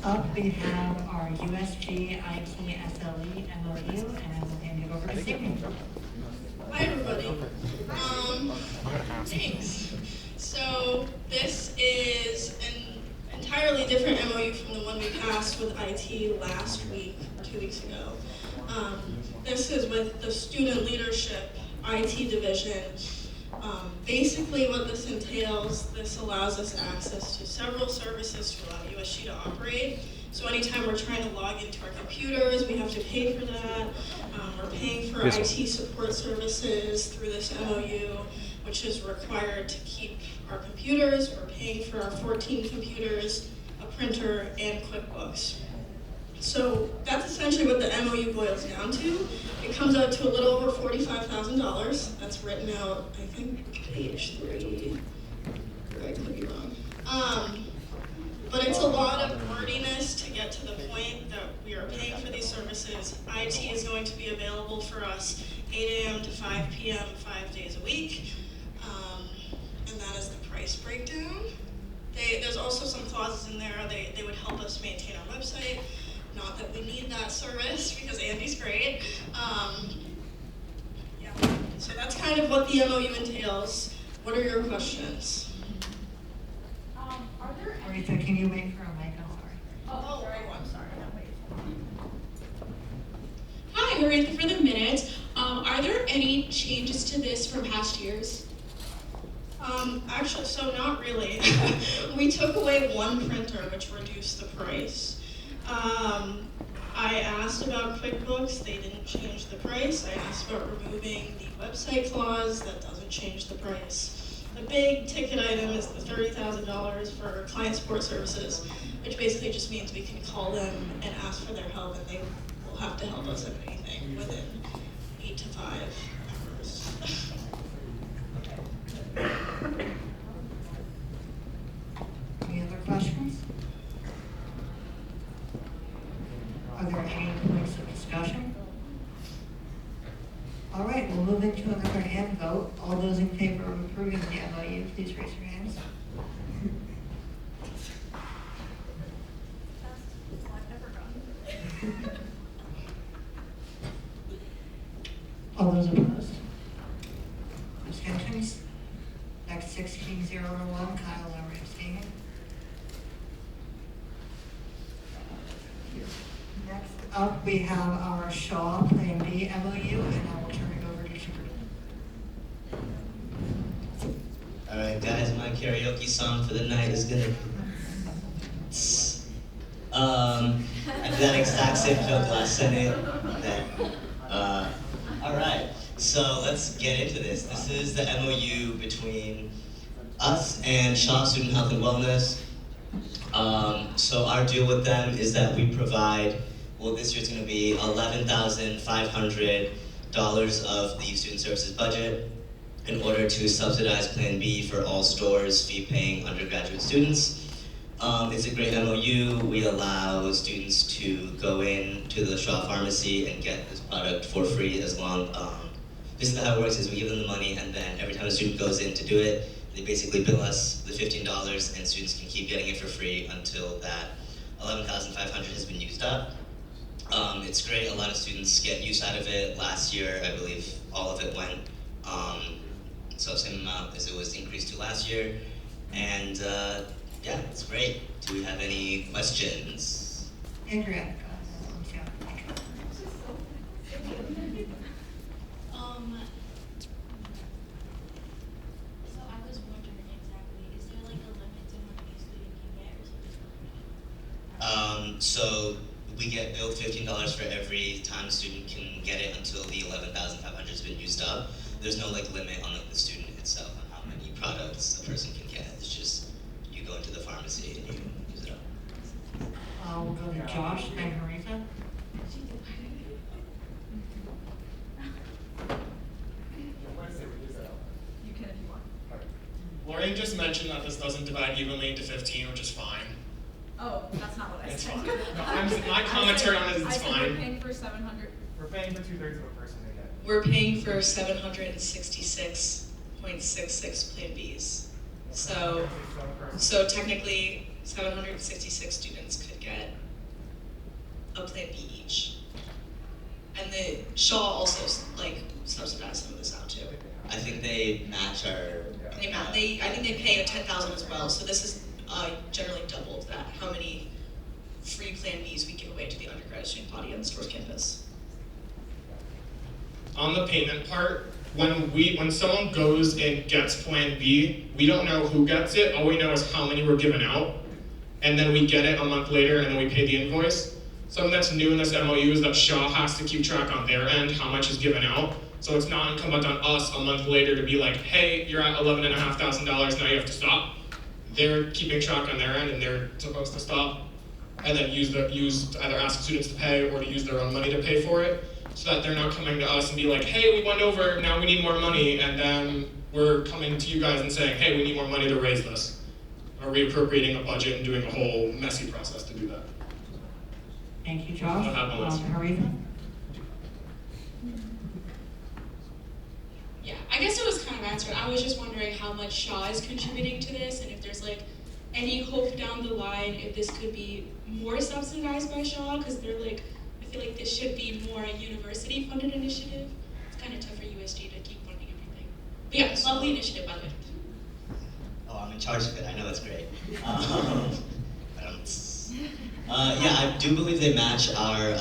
up, we have our USG IT SLE MOU, and I will hand it over to Sriya. Hi everybody. Thanks. So this is an entirely different MOU from the one we passed with IT last week, 2 weeks ago. This is with the Student Leadership IT division. Basically what this entails, this allows us access to several services to allow USG to operate. So anytime we're trying to log into our computers, we have to pay for that. We're paying for IT support services through this MOU, which is required to keep our computers. We're paying for our 14 computers, a printer, and QuickBooks. So that's essentially what the MOU boils down to. It comes out to a little over $45,000. That's written out, I think, page 3. Or I could be wrong. But it's a lot of wordiness to get to the point that we are paying for these services. IT is going to be available for us 8 a.m. to 5 p.m. 5 days a week. And that is the price breakdown. There's also some clauses in there. They would help us maintain our website. Not that we need that service because Andy's great. Yeah. So that's kind of what the MOU entails. What are your questions? Are there any? Aretha, can you wait for a mic? I'm sorry. Hi, Aretha for the minute. Are there any changes to this from past years? Actually, so not really. We took away one printer, which reduced the price. I asked about QuickBooks, they didn't change the price. I asked about removing the website clause, that doesn't change the price. The big ticket item is the $30,000 for client support services, which basically just means we can call them and ask for their help, and they will have to help us at anything within 8 to 5 hours. Any other questions? Are there any points of discussion? All right, we'll move into another hand vote. All those in favor of approving the MOU, please raise your hands. All those opposed? Abstentions? Next 16-0 to 1, Kyle Lowry abstaining. Next up, we have our Shaw Plan B MOU, and I will turn it over to Sriya. Alright guys, my karaoke song for the night is gonna I did that exact same joke last Sunday. Alright, so let's get into this. This is the MOU between us and Shaw Student Health and Wellness. So our deal with them is that we provide, well, this year it's going to be $11,500 of the student services budget in order to subsidize Plan B for all stores fee-paying undergraduate students. It's a great MOU. We allow students to go in to the Shaw Pharmacy and get this product for free as long. This is how it works: is we give them the money, and then every time a student goes in to do it, they basically bill us the $15, and students can keep getting it for free until that $11,500 has been used up. It's great. A lot of students get use out of it. Last year, I believe all of it went. So same amount as it was increased to last year, and yeah, it's great. Do we have any questions? Andrea. So I was wondering exactly, is there like a limit to how many students can get or something? So we get billed $15 for every time a student can get it until the $11,500 has been used up. There's no like limit on like the student itself on how many products a person can get. It's just you go into the pharmacy and you use it up. We'll go to Josh and Marisa. You can if you want. Lori just mentioned that this doesn't divide evenly into 15, which is fine. Oh, that's not what I It's said. fine. No, my commentary on it is I it's said fine. we're paying for 700. We're paying for 2/3 of a person to get. We're paying for 766.66 Plan Bs. So technically, 766 students could get a Plan B each. And the Shaw also like subsidized some of this out too. I think they match our. I think they pay 10,000 as well. So this is generally doubled that. How many free Plan Bs we give away to the undergraduate student body on the Stores campus? On the payment part, when someone goes and gets Plan B, we don't know who gets it. All we know is how many were given out, and then we get it a month later, and then we pay the invoice. Something that's new in this MOU is that Shaw has to keep track on their end how much is given out. So it's not incumbent on us a month later to be like, hey, you're at $11,500, now you have to stop. They're keeping track on their end, and they're supposed to stop, and then either ask students to pay or to use their own money to pay for it, so that they're not coming to us and be like, hey, we went over, now we need more money, and then we're coming to you guys and saying, hey, we need more money to raise this. Or reappropriating a budget and doing a whole messy process to do that. Thank you, Josh. I'll have one last. Haritha? Yeah, I guess it was kind of answered. I was just wondering how much Shaw is contributing to this, and if there's like any hope down the line if this could be more subsidized by Shaw, because they're like, I feel like this should be more a university-funded initiative. It's kind of tough for USG to keep funding everything. But yeah, lovely initiative, by the way. Oh, I'm in charge of it. I know that's great. Yeah, I do believe they match our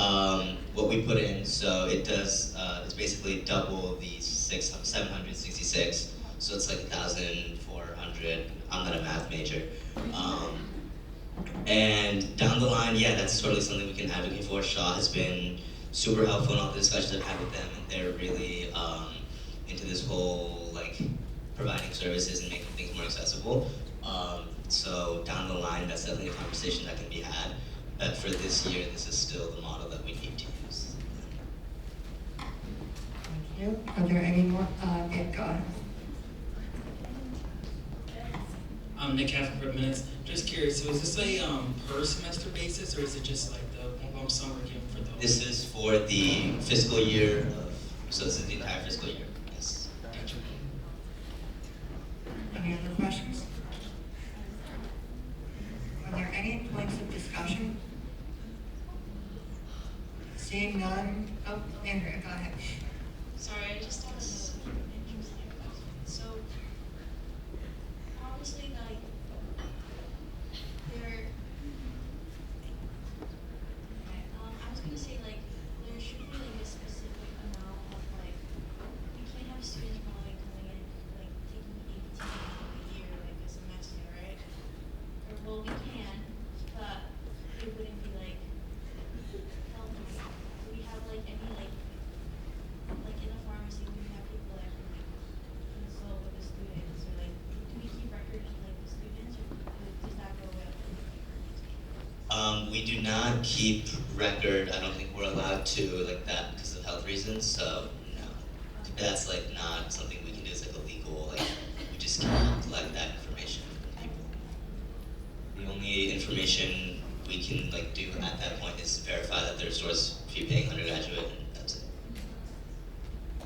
what we put in. So it does. It's basically double the 766. So it's like 1,400. I'm not a math major. And down the line, yeah, that's totally something we can advocate for. Shaw has been super helpful in all the discussions I've had with them, and they're really into this whole like providing services and making things more accessible. So down the line, that's definitely a conversation that can be had. But for this year, this is still the model that we need to use. Thank you. Are there any more? Yeah, go ahead. I'm Nick Half for minutes. Just curious, so is this a per semester basis, or is it just like the one lump sum we're giving for the whole? This is for the fiscal year so this is the entire fiscal year, yes. Gotcha. Any other questions? Are there any points of discussion? Seeing none, oh, Andrea, go ahead. Sorry, I just have an interesting question. So, obviously, like, I was gonna say, like, there should be, like, a specific amount of, like, we can't have students probably coming in, like, taking APT a year, like, a semester, right? Or, well, we can, but it wouldn't be, like, healthy. Do we have, like, any, like in a pharmacy, we have people that can consult with the students, or like, do we keep records of like the students, or does that go away? We do not keep record. I don't think we're allowed to like that because of health reasons. So no, that's like not something we can do. It's like illegal. Like we just can't collect that information from people. The only information we can like do at that point is verify that their source fee paying undergraduate, and that's it.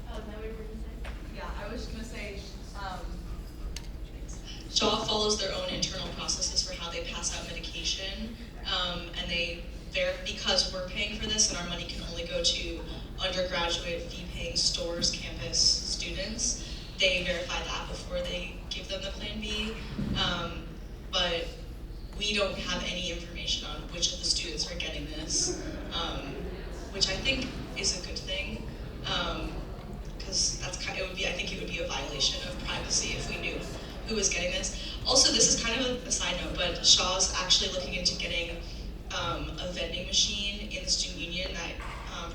Oh, is that what you were gonna say? Yeah, I was gonna say, Shaw follows their own internal processes for how they pass out medication, and because we're paying for this and our money can only go to undergraduate fee-paying Stores campus students, they verify that before they give them the Plan B. But we don't have any information on which of the students are getting this, which I think is a good thing. Because I think it would be a violation of privacy if we knew who was getting this. Also, this is kind of a side note, but Shaw's actually looking into getting a vending machine in the student union that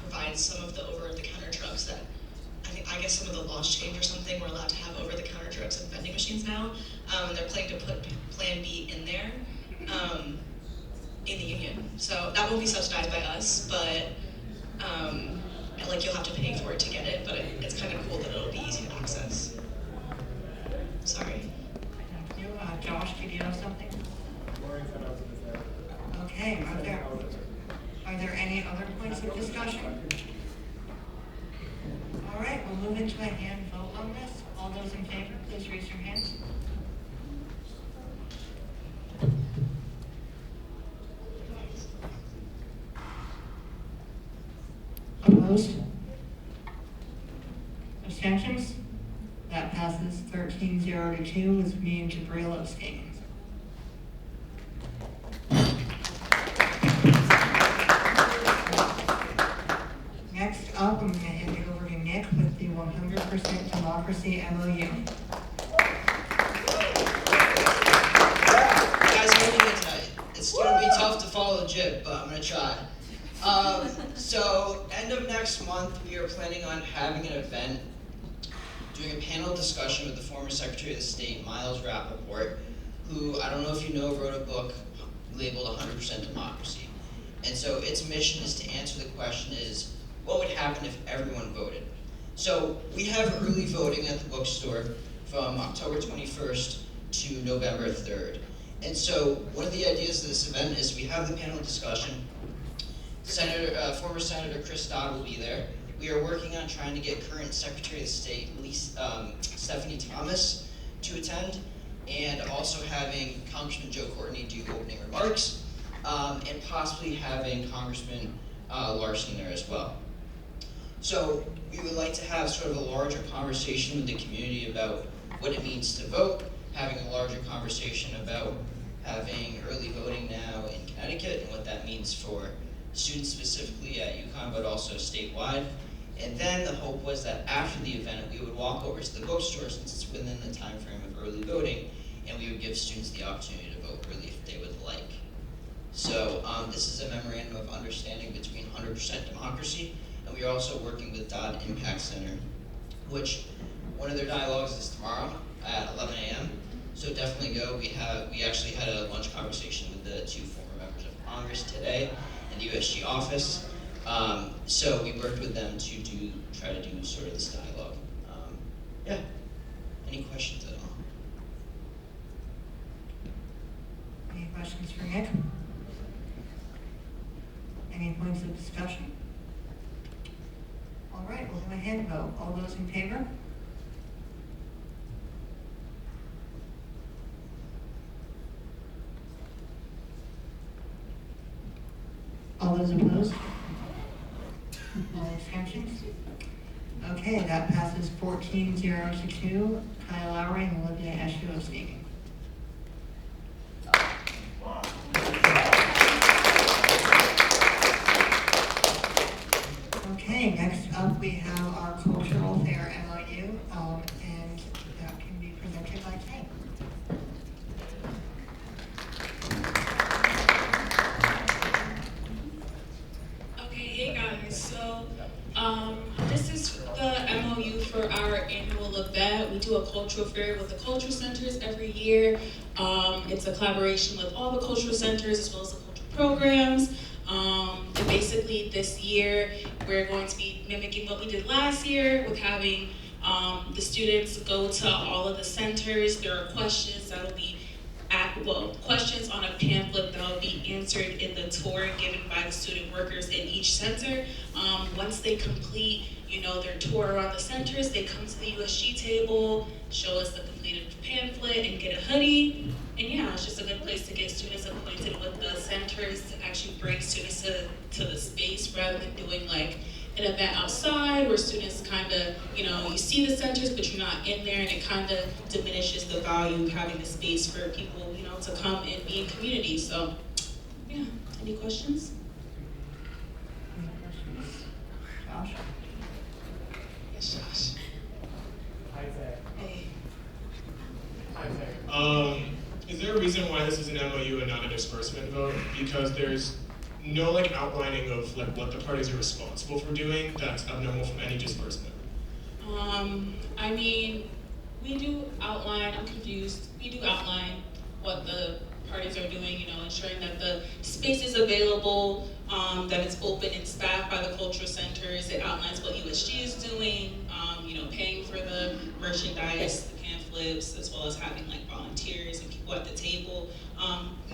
provides some of the over-the-counter drugs that I guess some of the laws change or something. We're allowed to have over-the-counter drugs and vending machines now. And they're planning to put Plan B in there in the union. So that won't be subsidized by us, but like you'll have to pay for it to get it, but it's kind of cool that it'll be easy to access. Sorry. Thank you. Josh, did you have something? Okay, are there any other points of discussion? All right, we'll move into a hand vote on this. All those in favor, please raise your hands. opposed? Abstentions? That passes 13-0 to 2 with me and Jabril abstaining. Next up, I'm going to hand it over to Nick with the 100% Democracy MOU. Guys, what are we doing tonight? It's going to be tough to follow Jib, but I'm going to try. So, end of next month, we are planning on having an event, doing a panel discussion with the former Secretary of the State, Miles Rappaport, who, I don't know if you know, wrote a book labeled 100% Democracy. And so its mission is to answer the question is, what would happen if everyone voted? So we have early voting at the bookstore from October 21st to November 3rd. And so one of the ideas of this event is we have the panel discussion. Former Senator Chris Dodd will be there. We are working on trying to get current Secretary of State Stephanie Thomas to attend, and also having Congressman Joe Courtney do opening remarks, and possibly having Congressman Larson there as well. So we would like to have sort of a larger conversation with the community about what it means to vote, having a larger conversation about having early voting now in Connecticut and what that means for students specifically at UConn, but also statewide. And then the hope was that after the event, we would walk over to the bookstore, since it's within the time frame of early voting, and we would give students the opportunity to vote early if they would like. So this is a memorandum of understanding between 100% Democracy, and we are also working with Dodd Impact Center, which one of their dialogues is tomorrow at 11 a.m. So definitely go. We actually had a lunch conversation with the two former members of Congress today in the USG office. So we worked with them to try to do sort of this dialogue. Yeah. Any questions at all? Any questions for Nick? Any points of discussion? All right, we'll have a hand vote. All those in favor? All those opposed? All abstentions? Okay, that passes 14-0 to 2. Kyle Lowry and Olivia Eshu abstaining. Okay, next up we have our cultural fair MOU, and that can be presented by Ted. Okay, hey guys, so this is the MOU for our annual event. We do a cultural fair with the cultural centers every year. It's a collaboration with all the cultural centers as well as the cultural programs. And basically this year, we're going to be mimicking what we did last year with having the students go to all of the centers. There are questions that'll be questions on a pamphlet that will be answered in the tour given by the student workers in each center. Once they complete, their tour around the centers, they come to the USG table, show us the completed pamphlet, and get a hoodie. And yeah, it's just a good place to get students acquainted with the centers, to actually bring students to the space rather than doing like an event outside where students kind of, you see the centers, but you're not in there, and it kind of diminishes the value of having the space for people, to come and be in community. So, yeah, any questions? Any questions? Josh? Yes, Josh. Hey. Is there a reason why this is an MOU and not a disbursement vote? Because there's no outlining of what the parties are responsible for doing that's abnormal from any disbursement. I mean, we do outline, I'm confused, we do outline what the parties are doing, ensuring that the space is available, that it's open and staffed by the cultural centers. It outlines what USG is doing, paying for the merchandise, the pamphlets, as well as having volunteers and people at the table.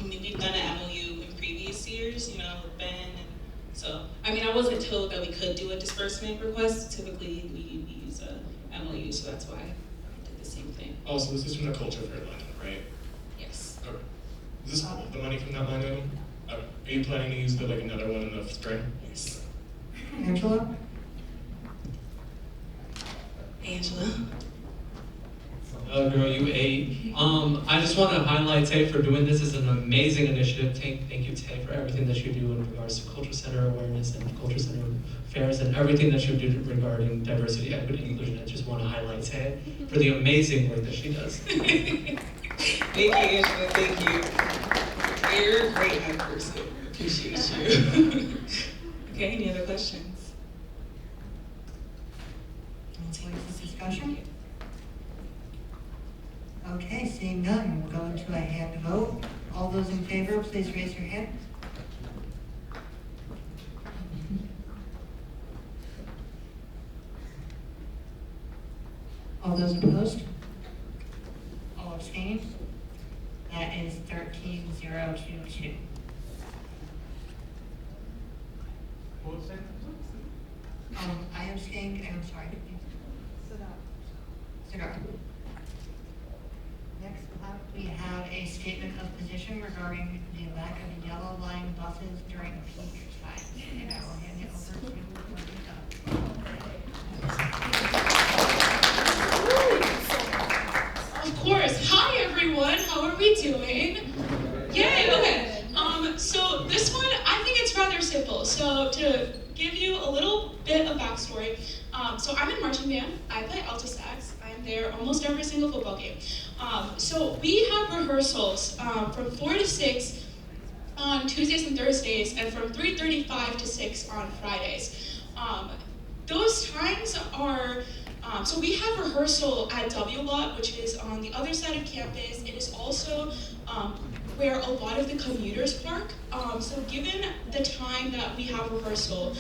We've done an MOU in previous years, with Ben. And so, I wasn't told that we could do a disbursement request. Typically, we use a MOU, so that's why I did the same thing. Also, this is from the culture fair line item, right? Yes. Okay. Is this all of the money from that line item? Okay. Are you planning to use another one in the spring? Yes. Angela? Angela. Girl, you ate. I just want to highlight Tay for doing this. It's an amazing initiative. Thank you, Tay, for everything that you do in regards to Culture Center awareness and Culture Center fairs and everything that you do regarding diversity, equity, and inclusion. I just want to highlight Tay for the amazing work that she does. Thank you, Angela. Thank you. You're a great young person. Appreciate you. Okay, any other questions? Discussion? Okay, seeing none, we'll go into a hand vote. All those in favor, please raise your hand. All those opposed? All abstaining? That is 13-022. I abstained, and I'm sorry. Cigar. Next up, we have a statement of position regarding the lack of yellow line buses during peak times. And I will hand it over to Of course. Hi, everyone. How are we doing? Yay. Okay. So this one, I think it's rather simple. So to give you a little bit of backstory, so I'm in marching band. I play alto sax. I'm there almost every single football game. So we have rehearsals from 4 to 6 on Tuesdays and Thursdays, and from 3:35 to 6 on Fridays. Those times are, so we have rehearsal at W Lot, which is on the other side of campus. It is also where a lot of the commuters park. So given the time that we have rehearsal,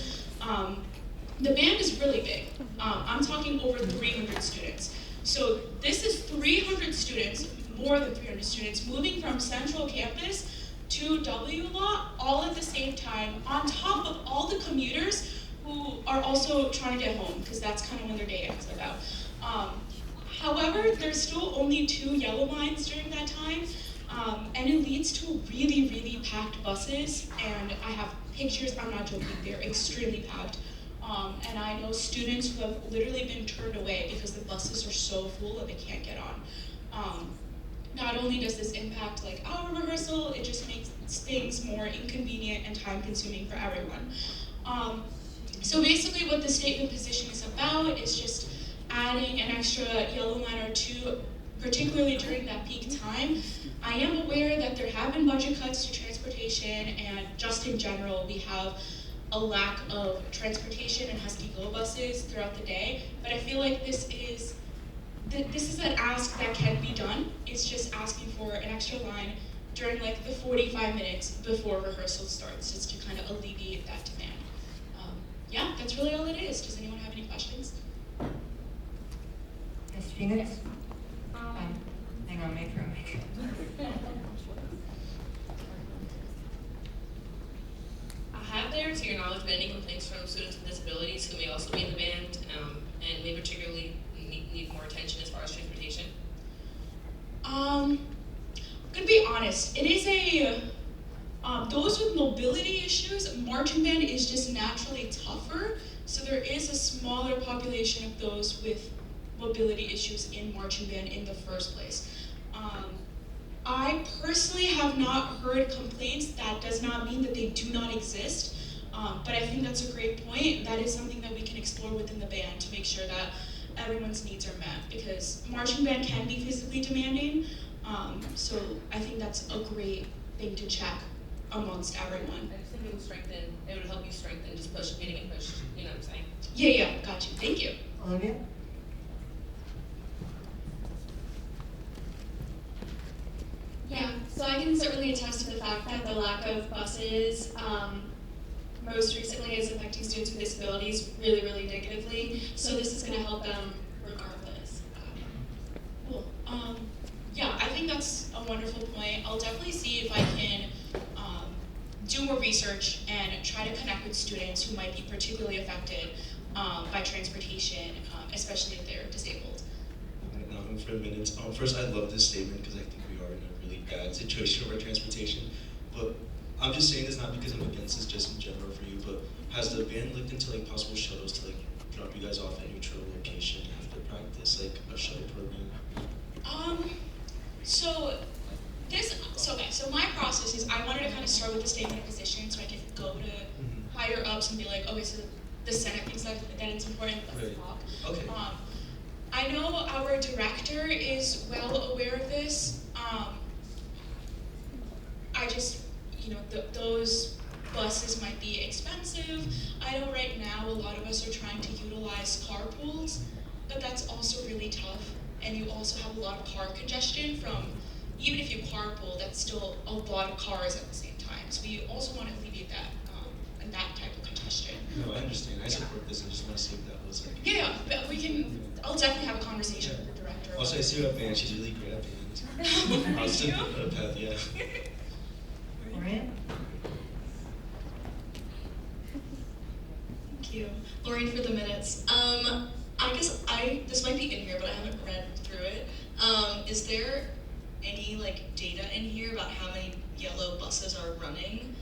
the band is really big. I'm talking over 300 students. So this is 300 students, more than 300 students, moving from central campus to W Lot all at the same time, on top of all the commuters who are also trying to get home, because that's kind of when their day ends about. However, there's still only 2 yellow lines during that time, and it leads to really, really packed buses, and I have pictures, I'm not joking, they're extremely packed. And I know students who have literally been turned away because the buses are so full that they can't get on. Not only does this impact like our rehearsal, it just makes things more inconvenient and time consuming for everyone. So basically what the statement position is about is just adding an extra yellow line or 2, particularly during that peak time. I am aware that there have been budget cuts to transportation, and just in general, we have a lack of transportation and Husky Go buses throughout the day, but I feel like this is an ask that can be done. It's just asking for an extra line during like the 45 minutes before rehearsal starts, just to kind of alleviate that demand. Yeah, that's really all it is. Does anyone have any questions? Ms. Phoenix? Hang on, make room. Have there, to your knowledge, been any complaints from students with disabilities who may also be in the band and may particularly need more attention as far as transportation? I'm gonna be honest, it is a, those with mobility issues, marching band is just naturally tougher, so there is a smaller population of those with mobility issues in marching band in the first place. I personally have not heard complaints. That does not mean that they do not exist, but I think that's a great point. That is something that we can explore within the band to make sure that everyone's needs are met, because marching band can be physically demanding, so I think that's a great thing to check amongst everyone. I just think it would help you strengthen, just push, getting it pushed, you know what I'm saying? Yeah, got you, thank you. Olivia? Yeah, so I can certainly attest to the fact that the lack of buses most recently is affecting students with disabilities really, really negatively. So this is going to help them regardless. Cool. Yeah, I think that's a wonderful point. I'll definitely see if I can do more research and try to connect with students who might be particularly affected by transportation, especially if they're disabled. For a minute. First, I love this statement because I think we are in a really bad situation over transportation. But I'm just saying this not because I'm against this, just in general for you. But has the band looked into like possible shuttles to like drop you guys off at neutral location after practice, like a shuttle program? So my process is I wanted to kind of start with the statement of position so I can go to higher ups and be like, okay, so the Senate thinks that it's important, let's talk. Okay. I know our director is well aware of this. I just, those buses might be expensive. I know right now a lot of us are trying to utilize carpools, but that's also really tough. And you also have a lot of car congestion from, even if you carpool, that's still a lot of cars at the same time. So we also want to alleviate that, and that type of congestion. No, I understand. I support this. I just want to see if that was like. Yeah, but I'll definitely have a conversation with the director. Also, I see her at band. She's really great at band. I'll send her a path, yeah. Maureen? Thank you. Lauren for the minutes. I guess this might be in here, but I haven't read through it. Is there any data in here about how many yellow buses are running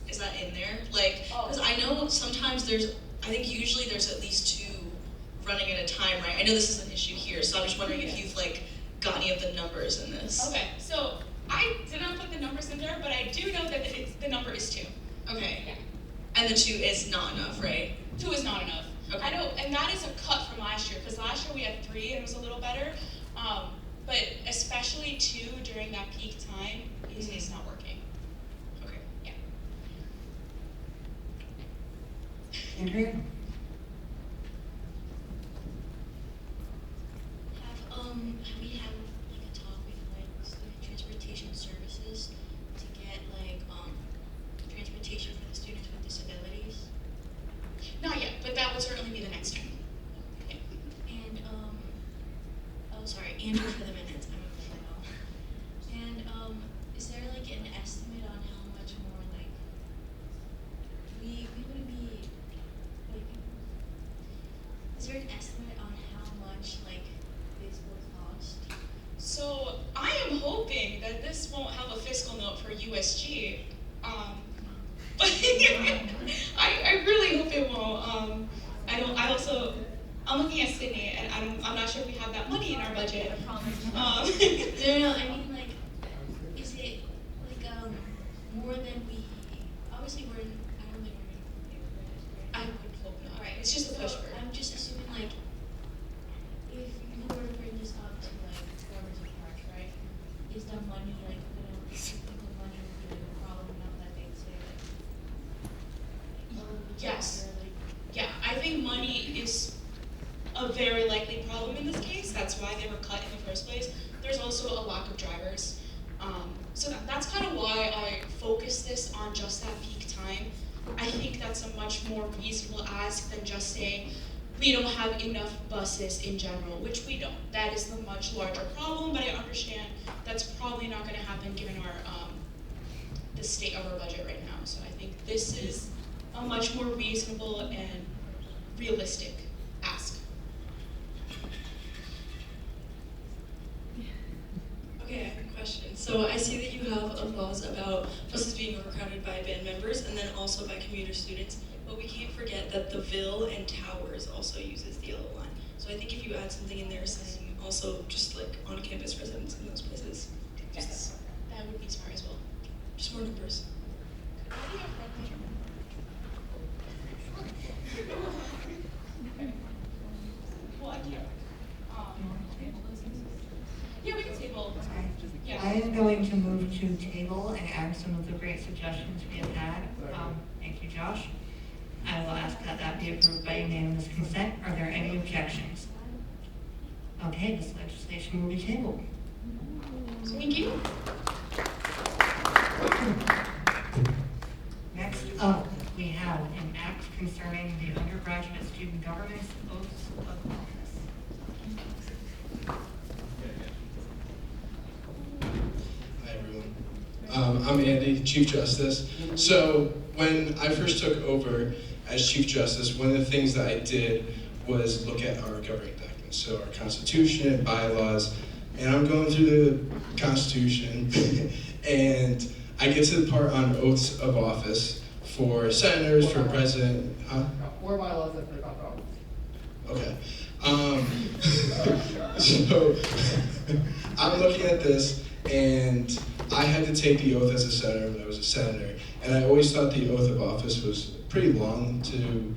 is that in there? Because I know sometimes I think usually there's at least 2 running at a time, right? I know this is an issue here, so I'm just wondering if you've got any of the numbers in this. Okay, so I did not put the numbers in there, but I do know that the number is 2. Okay. Yeah. And the 2 is not enough, right? 2 is not enough. Okay. I know, and that is a cut from last year, because last year we had 3 and it was a little better. But especially 2 during that peak time is not working. Okay. Yeah. Andrea? Have we had a talk with student transportation services to get transportation for the students with disabilities? Not yet, but that would certainly be the next time. Yeah. And Andrew for the minutes. I'm a fellow. And is there an estimate on how much more we would be is there an estimate on how much this will cost? So I am hoping that this won't have a fiscal note for USG. But I really hope it won't. I'm looking at Sydney, and I'm not sure if we have that money in our budget. No, I mean is it more than we? Obviously, I don't think we're going to. I would hope not. Right. It's just a push. I'm just assuming if you were to bring this up to Farmers and Parks, right? Is the money do you think the money would be a problem enough that they'd say Yes. Yeah, I think money is a very likely problem in this case. That's why they were cut in the first place. There's also a lack of drivers. So that's kind of why I focus this on just that peak time. I think that's a much more reasonable ask than just saying we don't have enough buses in general, which we don't. That is the much larger problem, but I understand that's probably not going to happen given our the state of our budget right now. So I think this is a much more reasonable and realistic ask. Okay, I have a question. So I see that you have a buzz about buses being overcrowded by band members and then also by commuter students, but we can't forget that the Ville and Towers also uses the yellow line. So I think if you add something in there saying also just on-campus residents in those places, Yes, that would be smart as well. just more numbers. Yeah, we can table. Yeah. I am going to move to table and add some of the great suggestions we have had. Thank you, Josh. I will ask that that be approved by unanimous consent. Are there any objections? Okay, this legislation will be tabled. Thank you. Next up, we have an act concerning the undergraduate student governance oaths of office. Hi, everyone. I'm Andy, Chief Justice. So when I first took over as Chief Justice, one of the things that I did was look at our governing documents, so our Constitution and bylaws. And I'm going through the Constitution, and I get to the part on oaths of office for senators, for president, huh? 4 bylaws that break off problems. Okay. So I'm looking at this, and I had to take the oath as a senator when I was a senator, and I always thought the oath of office was pretty long to,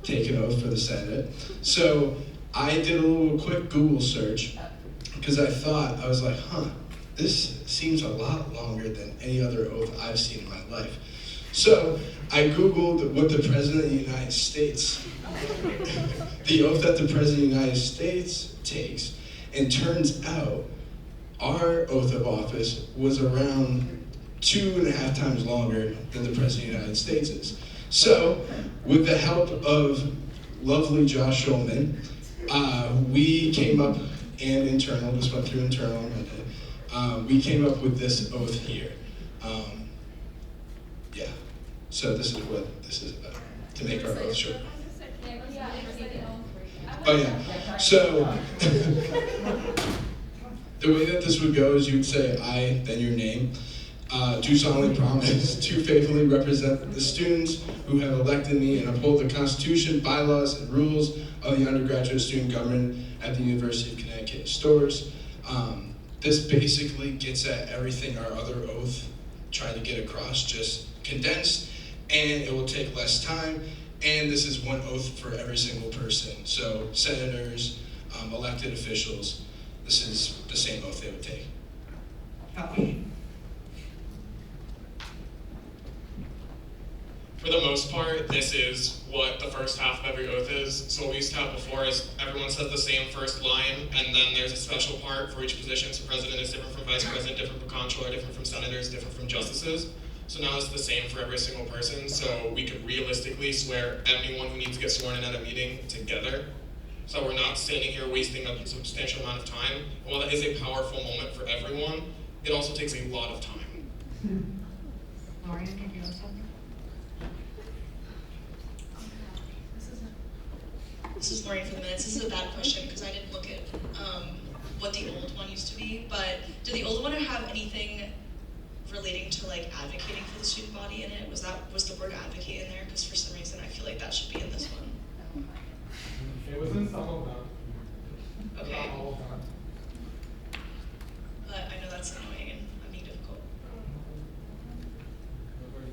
take an oath for the Senate. So I did a little quick Google search because I was like, this seems a lot longer than any other oath I've seen in my life. So I Googled what the President of the United States, the oath that the President of the United States takes, and turns out our oath of office was around 2.5 times longer than the President of the United States is. So, with the help of lovely Josh Schulman, we came up, and internal, just went through internal, and we came up with this oath here. Yeah, so this is what this is about, to make our oath short. Oh yeah, so the way that this would go is you would say I, then your name. Do solemnly promise to faithfully represent the students who have elected me and uphold the Constitution, bylaws, and rules of the undergraduate student government at the University of Connecticut Stores. This basically gets at everything our other oath tried to get across, just condensed, and it will take less time. And this is one oath for every single person. So senators, elected officials, this is the same oath they would take. For the most part, this is what the first half of every oath is. So what we used to have before is everyone says the same first line, and then there's a special part for each position. So president is different from vice president, different from comptroller, different from senators, different from justices. So now it's the same for every single person. So we could realistically swear anyone who needs to get sworn in at a meeting together. So we're not standing here wasting a substantial amount of time. While that is a powerful moment for everyone, it also takes a lot of time. Lauren, did you have something? This is Lauren for the minutes. This is a bad question because I didn't look at what the old one used to be, but did the old one have anything relating to like advocating for the student body in it? Was the word advocate in there? Because for some reason I feel like that should be in this one. It was in some of them. Okay. Not all of them. But I know that's annoying and I'm being difficult.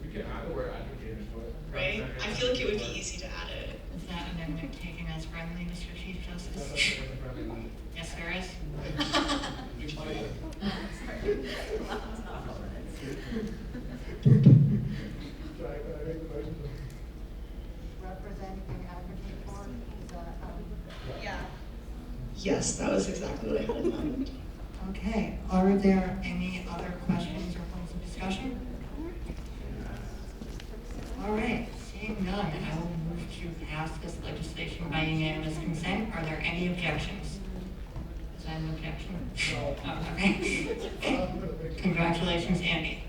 We can add the word advocate into it. Right? I feel like it would be easy to add it. Is that amendment taken as friendly, Mr. Chief Justice? Yes, there is. Representing advocate for, is that, Yeah. Yes, that was exactly what I had in mind. Okay, are there any other questions or points of discussion? All right, seeing none, I will move to pass this legislation by unanimous consent. Are there any objections? Is that an objection? Oh, okay. Congratulations, Andy.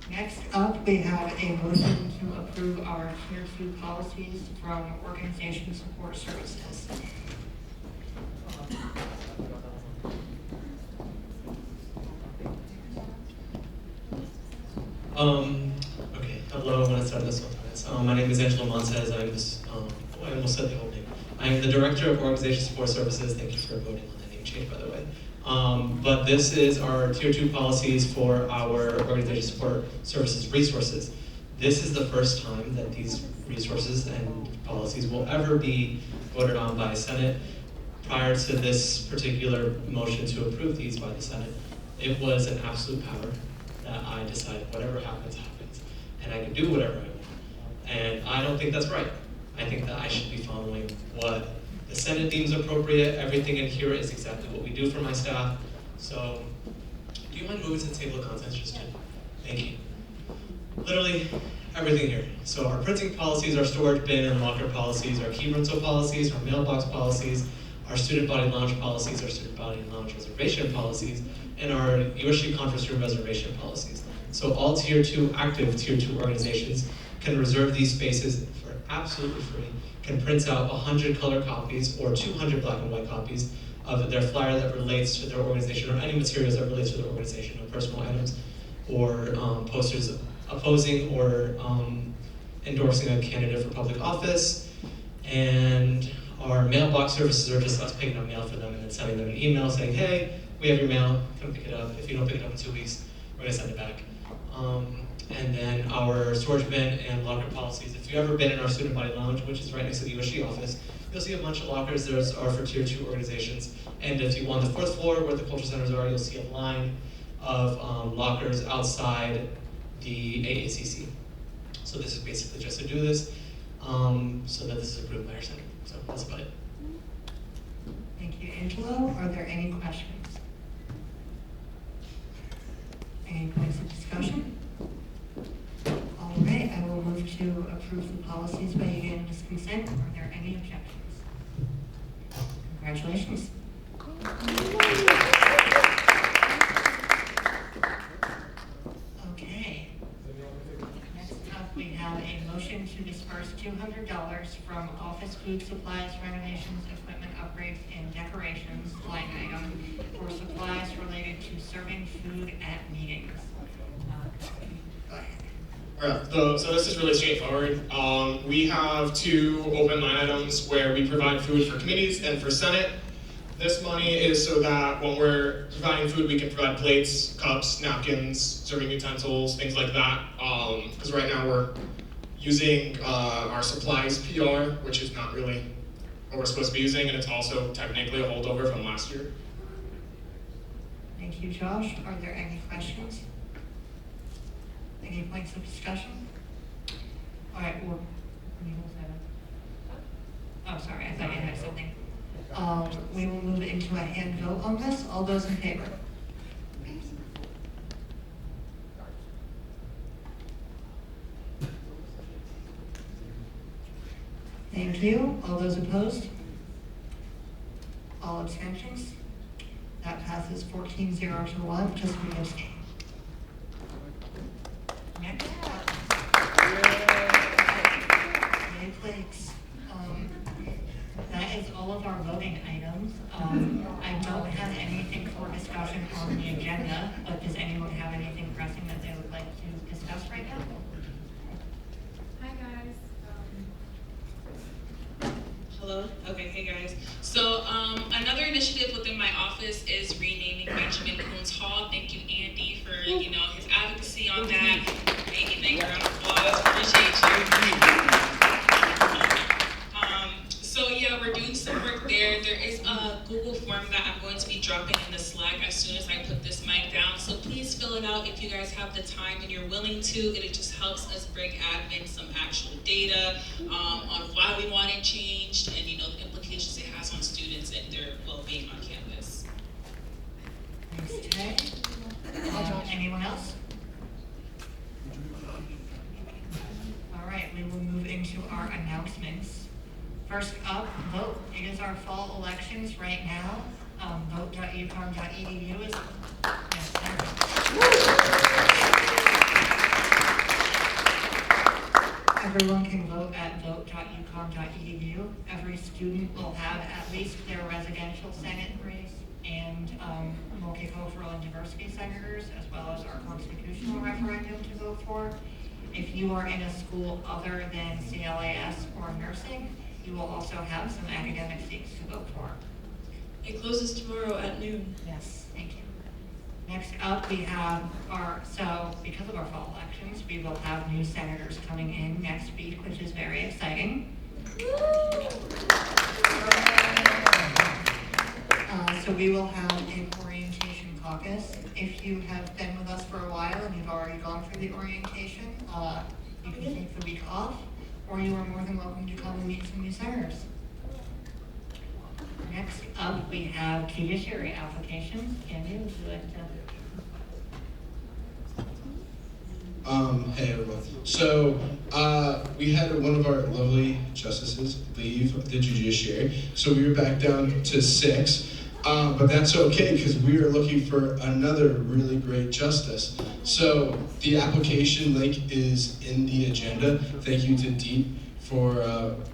Next up, we have a motion to approve our Tier 2 policies from Organization Support Services. Okay, hello, I'm going to start this one. My name is Angelo Montez. I'm this, I almost said the whole name. I'm the Director of Organization Support Services. Thank you for voting on that name change, by the way. But this is our Tier 2 policies for our Organization Support Services resources. This is the first time that these resources and policies will ever be voted on by Senate. Prior to this particular motion to approve these by the Senate, it was an absolute power that I decided whatever happens, happens. And I can do whatever I want. And I don't think that's right. I think that I should be following what the Senate deems appropriate. Everything in here is exactly what we do for my staff. So, do you mind moving to the table of contents just to, thank you. Literally everything here. So our printing policies, our storage bin and locker policies, our key rental policies, our mailbox policies, our student body lounge policies, our student body lounge reservation policies, and our USG conference room reservation policies. So all Tier 2, active Tier 2 organizations can reserve these spaces for absolutely free, can print out 100 color copies or 200 black and white copies of their flyer that relates to their organization or any materials that relates to their organization, no personal items or posters opposing or endorsing a candidate for public office. And our mailbox services are just us picking up mail for them and then sending them an email saying, hey, we have your mail, come pick it up. If you don't pick it up in 2 weeks, we're gonna send it back. And then our storage bin and locker policies. If you've ever been in our student body lounge, which is right next to the USG office, you'll see a bunch of lockers. Those are for tier 2 organizations. And if you go on the 4th floor where the culture centers are, you'll see a line of lockers outside the AACC. So this is basically just to do this, so that this is approved by our center. So that's about it. Thank you, Angelo. Are there any questions? Any points of discussion? All right, I will move to approve the policies by unanimous consent. Are there any objections? Congratulations. Okay. Next up, we have a motion to disperse $200 from office food supplies, renovations, equipment upgrades, and decorations line item for supplies related to serving food at meetings. Go ahead. Alright, so this is really straightforward. We have 2 open line items where we provide food for committees and for Senate. This money is so that when we're providing food, we can provide plates, cups, napkins, serving utensils, things like that. Because right now we're using our supplies PR, which is not really what we're supposed to be using, and it's also technically a holdover from last year. Thank you, Josh. Are there any questions? Any points of discussion? All right, well, oh, sorry, I thought you had something. We will move into a hand vote on this. All those in favor? Thank you. All those opposed? All abstentions? That passes 14-0 to 1, just we abstain. Next up. Yay, plates. That is all of our voting items. I don't have anything for discussion on the agenda, but does anyone have anything pressing that they would like to discuss right now? Hi guys. Hello. Okay. Hey guys. So another initiative within my office is renaming Benjamin Coons Hall. Thank you, Andy, for his advocacy on that. Thank you. Round of applause. Appreciate you. So yeah, we're doing some work there. There is a Google form that I'm going to be dropping in the Slack as soon as I put this mic down. So please fill it out if you guys have the time and you're willing to. It just helps us bring admin some actual data on why we want it changed and the implications it has on students and their well-being on campus. Thanks, Ted. Anyone else? All right, we will move into our announcements. First up, vote. It is our fall elections right now. Vote.ucom.edu is, yes, everyone can vote at vote.ucom.edu. Every student will have at least their residential Senate race and multicultural and diversity senators, as well as our constitutional referendum to vote for. If you are in a school other than CLAS or nursing, you will also have some academic seats to vote for. It closes tomorrow at noon. Yes, thank you. Next up, we have because of our fall elections, we will have new senators coming in next week, which is very exciting. So we will have an orientation caucus. If you have been with us for a while and you've already gone through the orientation, you can take the week off, or you are more than welcome to come and meet some new senators. Next up, we have judiciary applications. Andy, would you like to? Hey everyone. So we had one of our lovely justices leave the judiciary, so we were back down to 6. But that's okay because we are looking for another really great justice. So the application link is in the agenda. Thank you to Deep for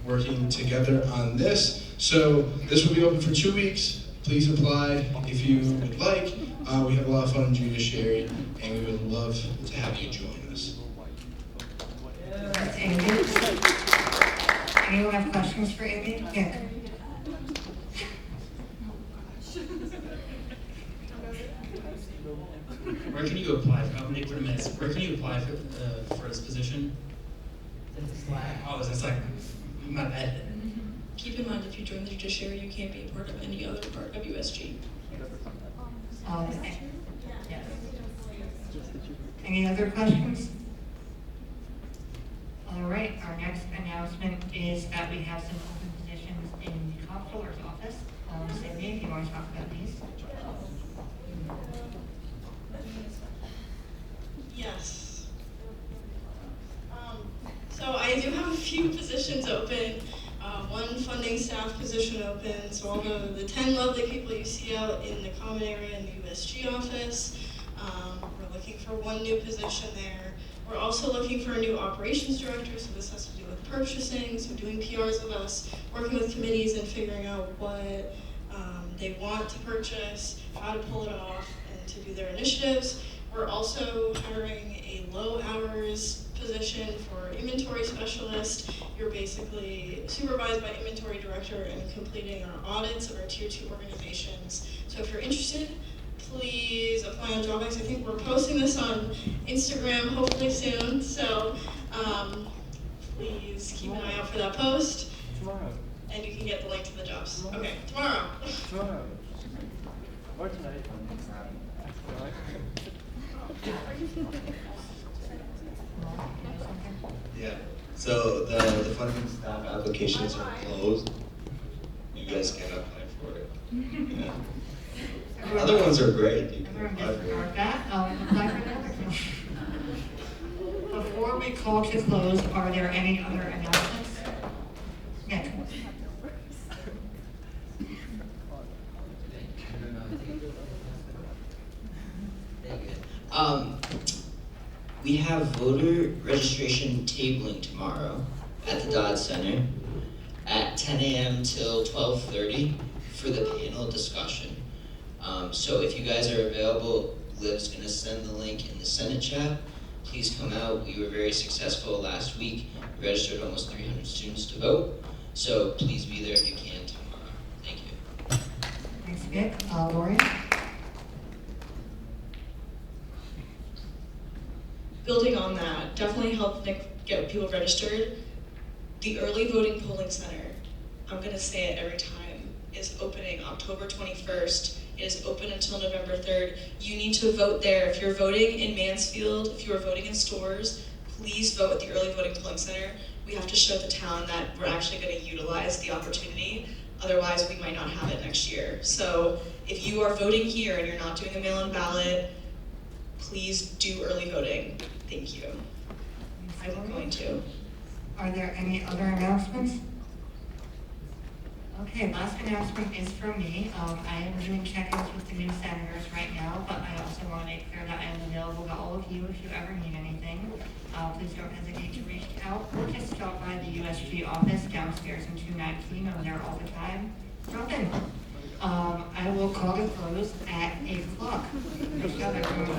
working together on this. So this will be open for 2 weeks. please apply if you would like. We have a lot of fun in judiciary, and we would love to have you join us. That's Amy. Anyone have questions for Amy? Yeah. Where can you apply? Wait a minute. Where can you apply for this position? Oh, it's like my bad. Keep in mind, if you join the judiciary, you can't be a part of any other part of USG. Yes. Any other questions? All right, our next announcement is that we have some open positions in the comptroller's office. Sydney, if you want to talk about these. Yes. So I do have a few positions open. One funding staff position open, so all the 10 lovely people you see out in the common area in the USG office. We're looking for one new position there. We're also looking for a new operations director, so this has to do with purchasing, so doing PRs with us, working with committees and figuring out what they want to purchase, how to pull it off, and to do their initiatives. We're also hiring a low hours position for inventory specialist. You're basically supervised by inventory director and completing our audits of our tier 2 organizations. So if you're interested, please apply on JobX. I think we're posting this on Instagram hopefully soon. So please keep an eye out for that post. Tomorrow. And you can get the link to the jobs. Okay, tomorrow. Tomorrow. Or tonight. Yeah. So the funding staff applications are closed. You guys can apply for it. Yeah. Other ones are great. You can apply for it. Before we call to close, are there any other announcements? Nick. We have voter registration tabling tomorrow at the Dodd Center at 10 a.m. till 12:30 for the panel discussion. So if you guys are available, Liv's gonna send the link in the Senate chat. Please come out. We were very successful last week. We registered almost 300 students to vote. So please be there if you can tomorrow. Thank you. Thanks, Nick. Lori? Building on that, definitely help Nick get people registered. The early voting polling center, I'm gonna say it every time, is opening October 21st. It is open until November 3rd. You need to vote there. If you're voting in Mansfield, if you are voting in stores, please vote at the early voting polling center. We have to show the town that we're actually gonna utilize the opportunity. Otherwise, we might not have it next year. So if you are voting here and you're not doing a mail-in ballot, please do early voting. Thank you. I'm going to. Are there any other announcements? Okay, last announcement is from me. I am doing check-ins with the new senators right now, but I also want to make clear that I am available to all of you if you ever need anything. Please don't hesitate to reach out or just stop by the USG office downstairs in 219. I'm there all the time. Drop in. I will call to close at 8 o'clock. Good job, everyone.